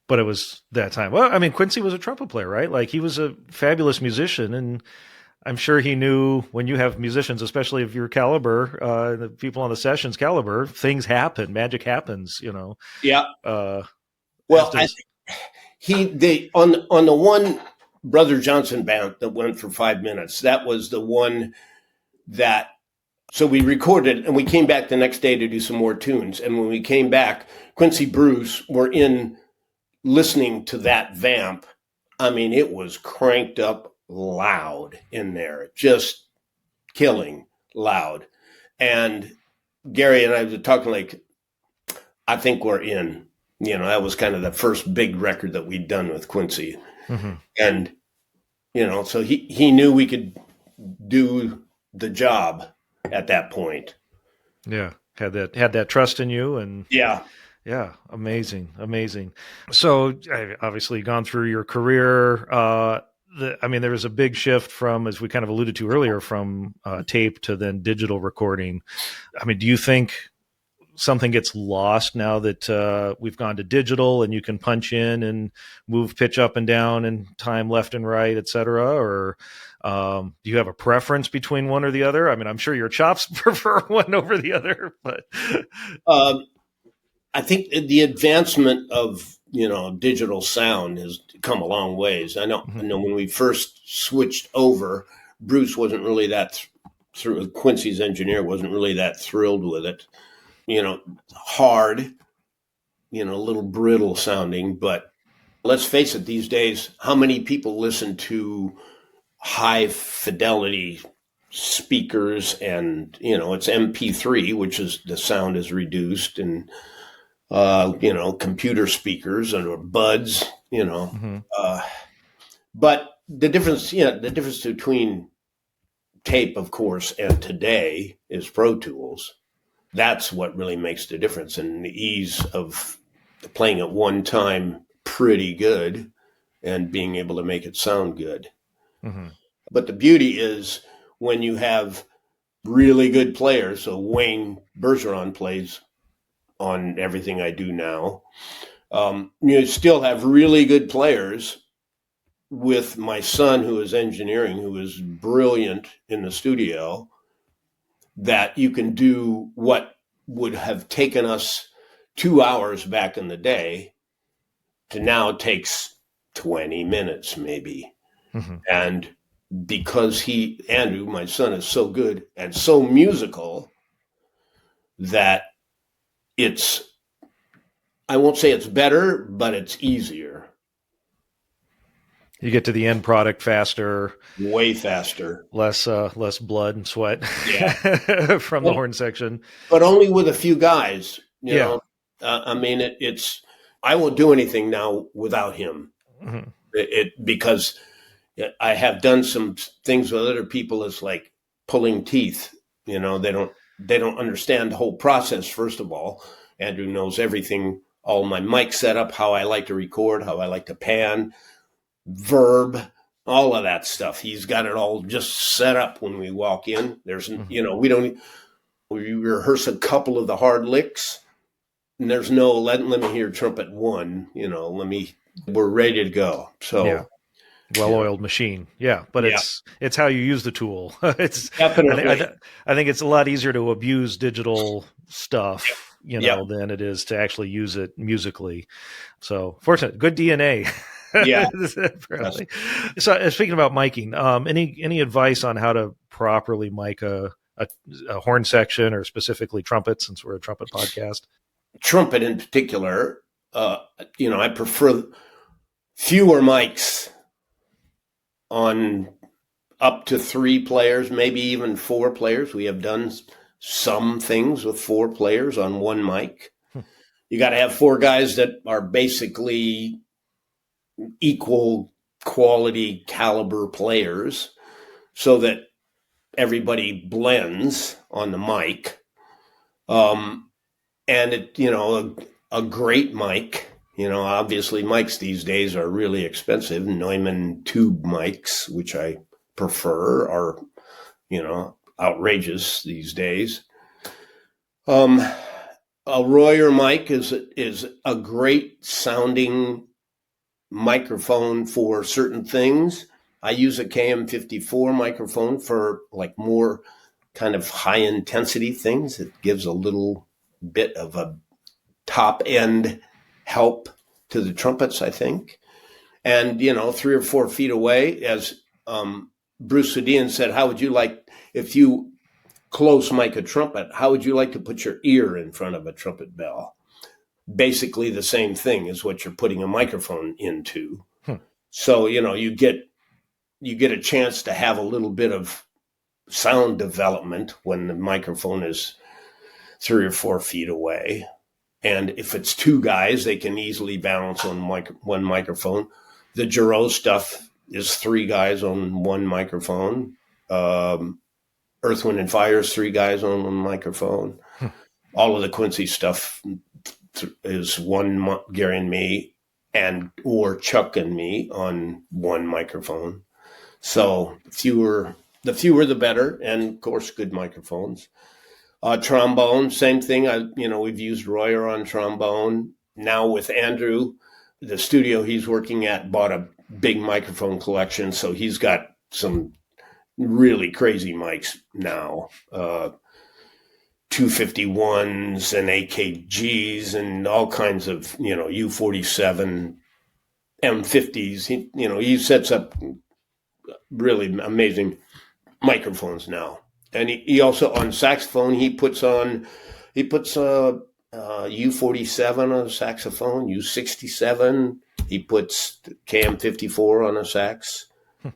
But it was that time. Well, I mean, Quincy was a trumpet player, right? Like, he was a fabulous musician, and I'm sure he knew when you have musicians, especially of your caliber, the people on the sessions caliber, things happen, magic happens, Yeah. Well, on the one Brother Johnson band that went for 5 minutes, that was the one that, so we recorded and we came back the next day to do some more tunes. And when we came back, Quincy Bruce were in listening to that vamp. I mean, it was cranked up loud in there, just killing loud. And Gary and I were talking like, I think we're in. That was kind of the first big record that we'd done with Quincy. Mm-hmm. And, so he knew we could do the job at that point. Yeah. Had that trust in you. And yeah, amazing. So obviously gone through your career. There was a big shift from, as we kind of alluded to earlier, from tape to then digital recording. I mean, do you think something gets lost now that we've gone to digital and you can punch in and move pitch up and down and time left and right, et cetera? Or do you have a preference between one or the other? I mean, I'm sure your chops prefer one over the other, but I think the advancement of, digital sound has come a long ways. I know when we first switched over, Bruce wasn't really that Quincy's engineer wasn't really that thrilled with it. Hard, a little brittle sounding, but let's face it, these days, how many people listen to high fidelity speakers and, it's MP3, which is the sound is reduced, and, computer speakers or buds, but the difference between tape, of course, and today is Pro Tools. That's what really makes the difference, and the ease of playing at one time pretty good and being able to make it sound good. Mm-hmm. But the beauty is when you have really good players. So Wayne Bergeron plays on everything I do now. You still have really good players with my son, who is engineering, who is brilliant in the studio, that you can do what would have taken us 2 hours back in the day to now takes 20 minutes maybe. Mm-hmm. And because Andrew, my son, is so good and so musical that I won't say it's better, but it's easier. You get to the end product faster, way faster, less blood and sweat from the horn section, but only with a few guys. You know, I mean, I won't do anything now without him. Mm-hmm. Because I have done some things with other people. It's like pulling teeth. They don't understand the whole process. First of all, Andrew knows everything, all my mic setup, how I like to record, how I like to pan, verb, all of that stuff. He's got it all just set up when we walk in. There's, we rehearse a couple of the hard licks, there's no let me hear trumpet one, we're ready to go. Yeah. So, Well-oiled machine. Yeah. But yeah, it's how you use the tool. I think, definitely. I think it's a lot easier to abuse digital stuff, Yeah. than it is to actually use it musically. So fortunate, good DNA. Yeah. Yes. Apparently. So speaking about miking, any advice on how to properly mic a horn section or specifically trumpet, since we're a trumpet podcast? Trumpet in particular, I prefer fewer mics on up to 3 players, maybe even 4 players. We have done some things with 4 players on one mic. You got to have 4 guys that are basically equal quality caliber players so that everybody blends on the mic. And a great mic, obviously mics these days are really expensive. Neumann tube mics, which I prefer, are, outrageous these days. A Royer mic is a great sounding microphone for certain things. I use a KM54 microphone for like more kind of high intensity things. It gives a little bit of a top end help to the trumpets, I think. And, 3 or 4 feet away, as Bruce Sudian said, how would you like, if you close mic a trumpet, how would you like to put your ear in front of a trumpet bell? Basically the same thing as what you're putting a microphone into. So, you get a chance to have a little bit of sound development when the microphone is 3 or 4 feet away. And if it's 2 guys, they can easily balance on one microphone. The Jarreau stuff is 3 guys on one microphone. Earth, Wind, and Fire is 3 guys on one microphone. All of the Quincy stuff is one Gary and me, or Chuck and me on one microphone. So the fewer the better, and of course, good microphones. Trombone, same thing. We've used Royer on trombone. Now with Andrew, the studio he's working at bought a big microphone collection, so he's got some really crazy mics now. 251s and AKGs and all kinds of, U47, M50s. He sets up really amazing microphones now. And he also, on saxophone, he puts U47 on a saxophone, U67. He puts KM54 on a sax,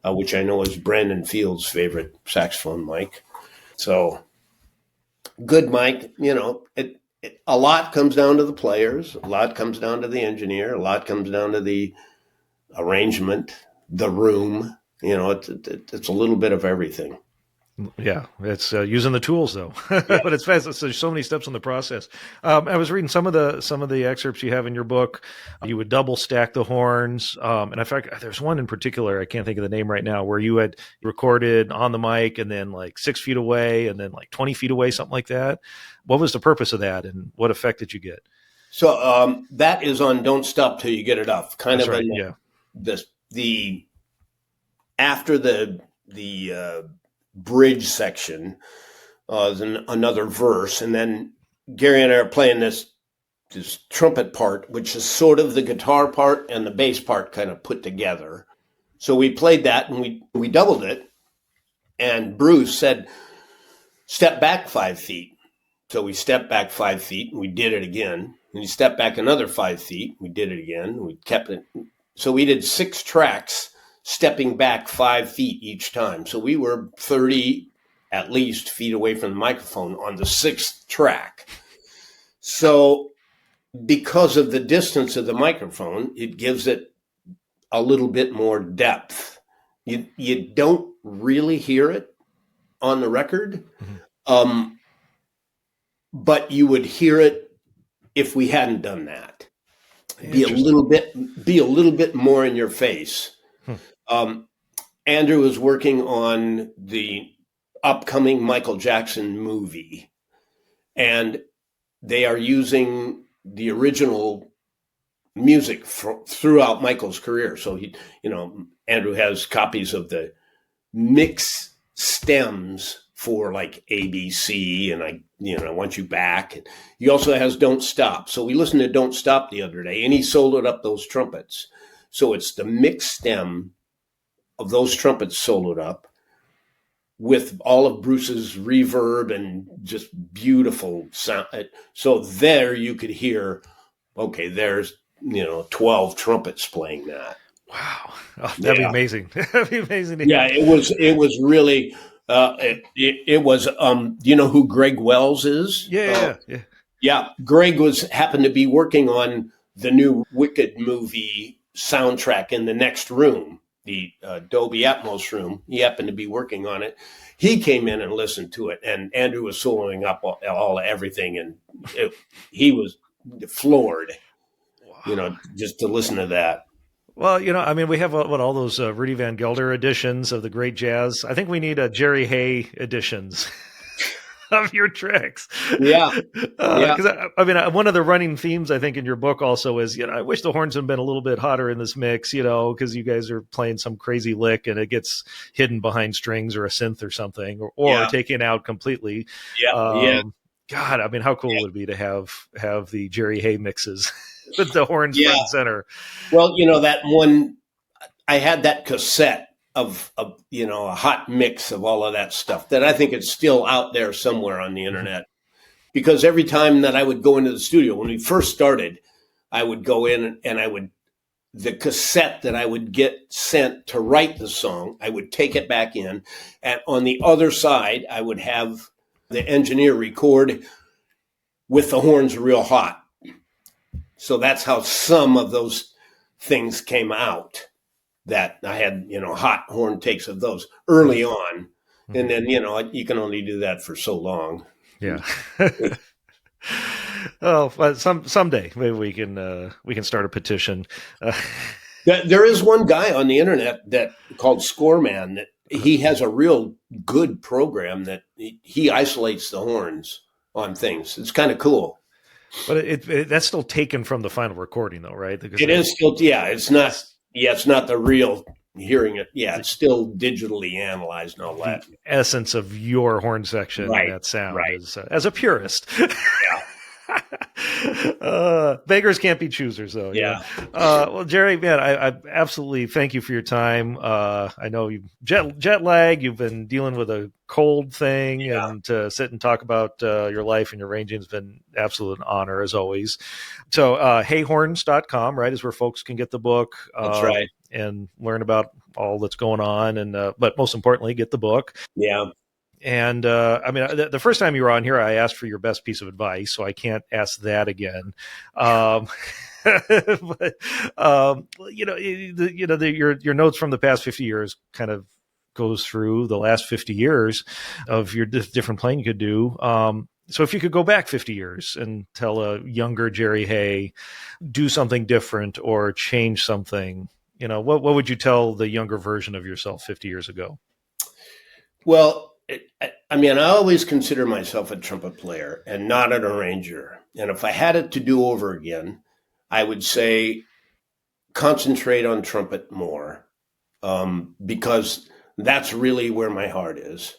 which I know is Brandon Field's favorite saxophone mic. So good mic, a lot comes down to the players, a lot comes down to the engineer, a lot comes down to the arrangement, the room. It's a little bit of everything. Yeah, it's using the tools though, Yeah. but it's fast. There's so many steps in the process. I was reading some of the excerpts you have in your book. You would double stack the horns, and in fact, there's one in particular I can't think of the name right now, where you had recorded on the mic and then like 6 feet away and then like 20 feet away, something like that. What was the purpose of that, and what effect did you get? So that is on "Don't Stop Till You Get It Up." Kind That's of right. in Yeah. the after the bridge section, then another verse, and then Gary and I are playing this trumpet part, which is sort of the guitar part and the bass part kind of put together. So we played that and we doubled it, and Bruce said, "Step back 5 feet." So we stepped back 5 feet and we did it again. And we stepped back another 5 feet. We did it again. We kept it. So we did 6 tracks, stepping back 5 feet each time. So we were 30 at least feet away from the microphone on the 6th track. So because of the distance of the microphone, it gives it a little bit more depth. You don't really hear it on the record, but you would hear it if we hadn't done that. Be a little bit more in your face. Andrew is working on the upcoming Michael Jackson movie, and they are using the original music throughout Michael's career. So Andrew has copies of the mix stems for like ABC and I Want You Back. And he also has Don't Stop. So we listened to Don't Stop the other day, and he soloed up those trumpets. So it's the mix stem of those trumpets soloed up with all of Bruce's reverb and just beautiful sound. So there you could hear, okay, there's 12 trumpets playing that. Wow. Oh, that'd be amazing. That'd be amazing. Yeah, it was really, it was, do you know who Greg Wells is? Yeah. Yeah. Greg happened to be working on the new Wicked movie soundtrack in the next room, the Dolby Atmos room. He happened to be working on it. He came in and listened to it, and Andrew was soloing up all everything, and he was floored, just to listen to that. Well, we have all those Rudy Van Gelder editions of the great jazz. I think we need Jerry Hay editions of your tricks. Yeah. Because one of the running themes I think in your book also is, I wish the horns had been a little bit hotter in this mix, because you guys are playing some crazy lick and it gets hidden behind strings or a synth or something, or taken out completely. Yeah. God, how cool would it be to have the Jerry Hay mixes with the horns front and center? Well, that one, I had that cassette of a hot mix of all of that stuff that I think it's still out there somewhere on the internet. Because every time that I would go into the studio, when we first started, I would go in and the cassette that I would get sent to write the song, I would take it back in. And on the other side, I would have the engineer record with the horns real hot. So that's how some of those things came out, that I had, hot horn takes of those early on. And then, you can only do that for so long. Yeah. Oh, well, someday maybe we can start a petition. There is one guy on the internet called Scoreman that he has a real good program that he isolates the horns on things. It's kind of cool. But that's still taken from the final recording, though, right? Because it is still, it's not. Yeah, it's not the real hearing it. Yeah, it's still digitally analyzed and all that. The essence of your horn section and that sound is, as a purist. Yeah. Beggars can't be choosers, though. Yeah. Well, Jerry, man, I absolutely thank you for your time. I know you jet lag. You've been dealing with a cold thing, and to sit and talk about your life and your arranging has been absolute honor as always. So, heyhorns.com, right, is where folks can get the book. That's right. And learn about all that's going on, and but most importantly, get the book. Yeah. And the first time you were on here, I asked for your best piece of advice, so I can't ask that again. But your notes from the past 50 years kind of goes through the last 50 years of your different playing you could do. So if you could go back 50 years and tell a younger Jerry Hay, do something different or change something, what would you tell the younger version of yourself 50 years ago? Well, I always consider myself a trumpet player and not an arranger. And if I had it to do over again, I would say concentrate on trumpet more, because that's really where my heart is.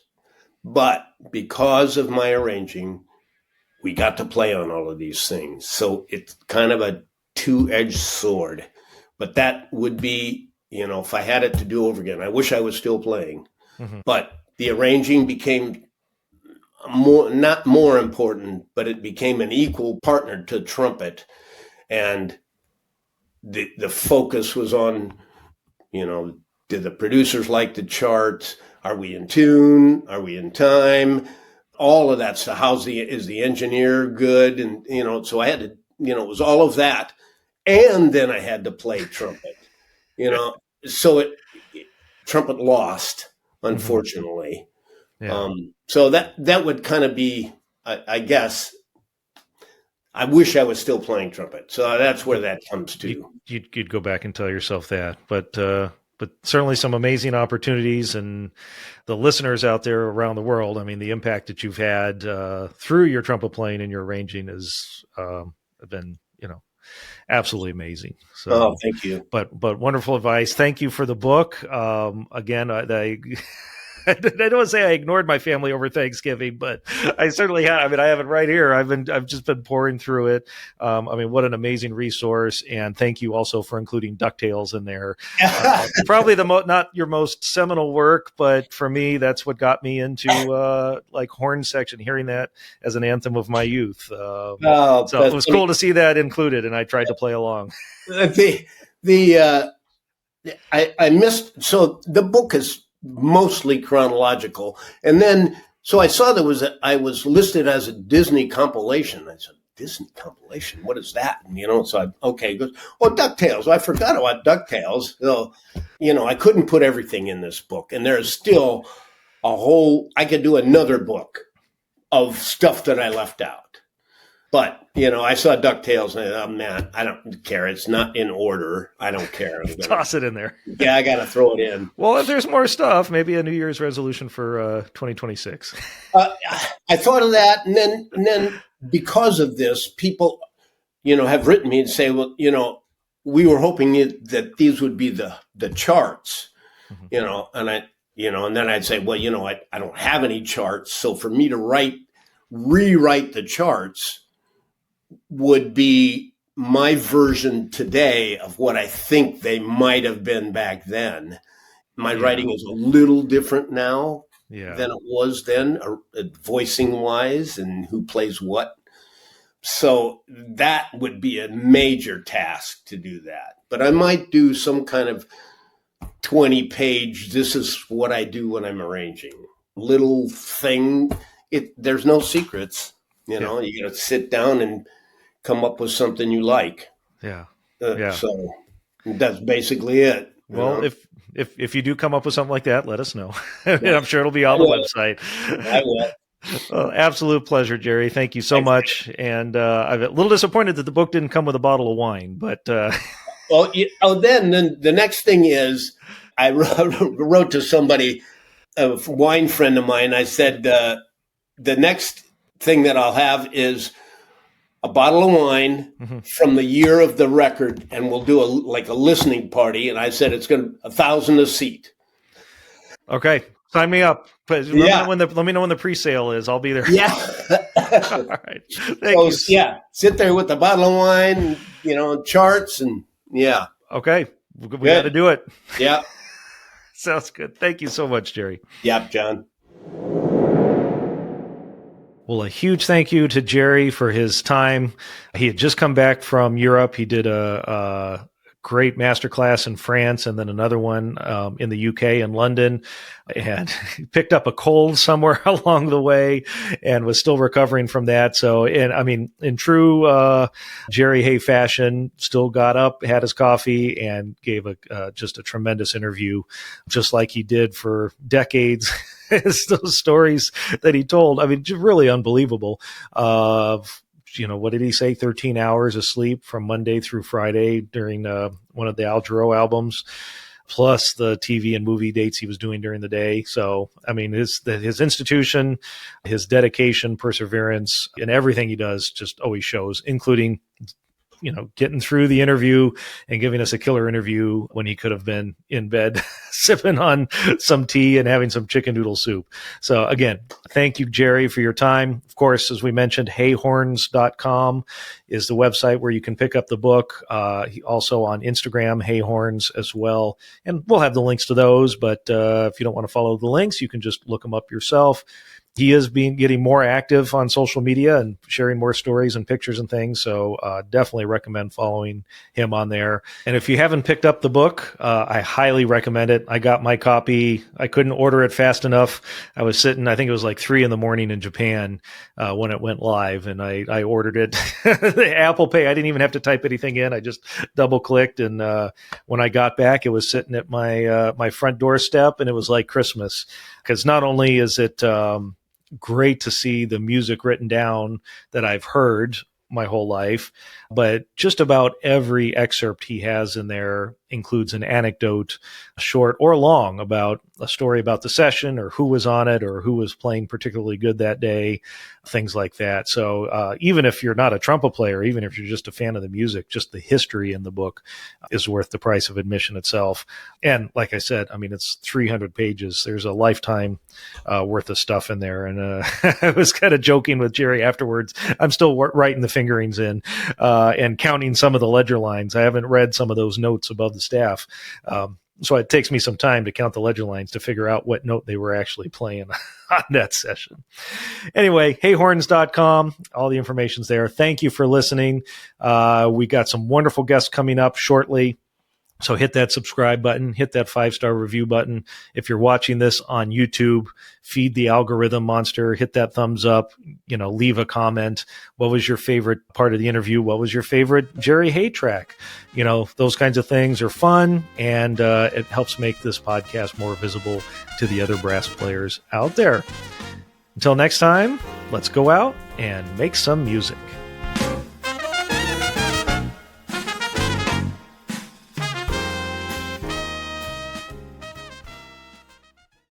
But because of my arranging, we got to play on all of these things. So it's kind of a two-edged sword. But that would be, if I had it to do over again, I wish I was still playing. Mm-hmm. But the arranging became not more important, but it became an equal partner to trumpet. And the focus was on, did the producers like the charts? Are we in tune? Are we in time? All of that stuff. Is the engineer good? And, so I had to, it was all of that. And then I had to play trumpet, so trumpet lost, unfortunately. Yeah. So that would kind of be, I guess, I wish I was still playing trumpet. So that's where that comes to. You'd go back and tell yourself that, but certainly some amazing opportunities, and the listeners out there around the world. The impact that you've had through your trumpet playing and your arranging is have been, absolutely amazing. Oh, So, thank you. but wonderful advice. Thank you for the book. Again, I don't want to say I ignored my family over Thanksgiving, but I certainly have. I mean, I have it right here. I've just been pouring through it. What an amazing resource. And thank you also for including DuckTales in there. Probably not your most seminal work, but for me, that's what got me into like horn section, hearing that as an anthem of my youth. So it was cool to see that included, and I tried to play along. I missed. So the book is mostly chronological, and then so I saw I was listed as a Disney compilation. I said, Disney compilation, what is that? And, so okay, goes, DuckTales. I forgot about DuckTales. So, I couldn't put everything in this book, and there's still I could do another book of stuff that I left out. But, I saw DuckTales and I man, I don't care. It's not in order. I don't care. Toss it in there. Yeah, I got to throw it in. Well, if there's more stuff, maybe a New Year's resolution for 2026. I thought of that. And then because of this, people, have written me and say, well, we were hoping that these would be the charts, and then I'd say, well, I don't have any charts. So for me to rewrite the charts would be my version today of what I think they might have been back then. My writing is a little different now than it was then, voicing wise and who plays what. So that would be a major task to do that. But I might do some kind of 20-page, this is what I do when I'm arranging. Little thing. There's no secrets. You got to sit down and come up with something you like. So that's basically it. Well, if you do come up with something like that, let us know. I'm sure it'll be on the website. I will. Well, absolute pleasure, Jerry. Thank you so much. And I'm a little disappointed that the book didn't come with a bottle of wine, but then the next thing is I wrote to somebody, a wine friend of mine. I said the next thing that I'll have is a bottle of wine from the year of the record, and we'll do a listening party. And I said it's going to $1,000 a seat. Okay, sign me up. Let me know when the pre-sale is. I'll be there. Yeah. All right. Thank you. Yeah, sit there with the bottle of wine, charts, and yeah. Okay, we got to do it. Yeah. Sounds good. Thank you so much, Jerry. Yep, John. Well, a huge thank you to Jerry for his time. He had just come back from Europe. He did a great masterclass in France and then another one in the UK in London, and picked up a cold somewhere along the way and was still recovering from that. So, in true Jerry Hay fashion, still got up, had his coffee, and gave just a tremendous interview, just like he did for decades. Those stories that he told, just really unbelievable. What did he say? 13 hours of sleep from Monday through Friday during one of the Jarreau albums, plus the TV and movie dates he was doing during the day. So, his institution, his dedication, perseverance, and everything he does just always shows, including getting through the interview and giving us a killer interview when he could have been in bed sipping on some tea and having some chicken noodle soup. So again, thank you, Jerry, for your time. Of course, as we mentioned, hayhorns.com is the website where you can pick up the book. Also on Instagram, hayhorns as well. And we'll have the links to those, but if you don't want to follow the links, you can just look them up yourself. He is getting more active on social media and sharing more stories and pictures and things. So definitely recommend following him on there. And if you haven't picked up the book, I highly recommend it. I got my copy. I couldn't order it fast enough. I was sitting, I think it was like 3 a.m. in Japan when it went live, and I ordered it. The Apple Pay, I didn't even have to type anything in. I just double clicked. And when I got back, it was sitting at my front doorstep, and it was like Christmas, because not only is it great to see the music written down that I've heard my whole life, but just about every excerpt he has in there includes an anecdote, short or long, about a story about the session or who was on it or who was playing particularly good that day, things like that. So even if you're not a trumpet player, even if you're just a fan of the music, just the history in the book is worth the price of admission itself. And like I said, I mean, it's 300 pages. There's a lifetime worth of stuff in there. And I was kind of joking with Jerry afterwards. I'm still writing the fingerings in and counting some of the ledger lines. I haven't read some of those notes above the staff. So it takes me some time to count the ledger lines to figure out what note they were actually playing on that session. Anyway, heyhorns.com. All the information's there. Thank you for listening. We got some wonderful guests coming up shortly. So hit that subscribe button, hit that 5-star review button. If you're watching this on YouTube, feed the algorithm monster, hit that thumbs up, leave a comment. What was your favorite part of the interview? What was your favorite Jerry Hay track? Those kinds of things are fun, and it helps make this podcast more visible to the other brass players out there. Until next time, let's go out and make some music.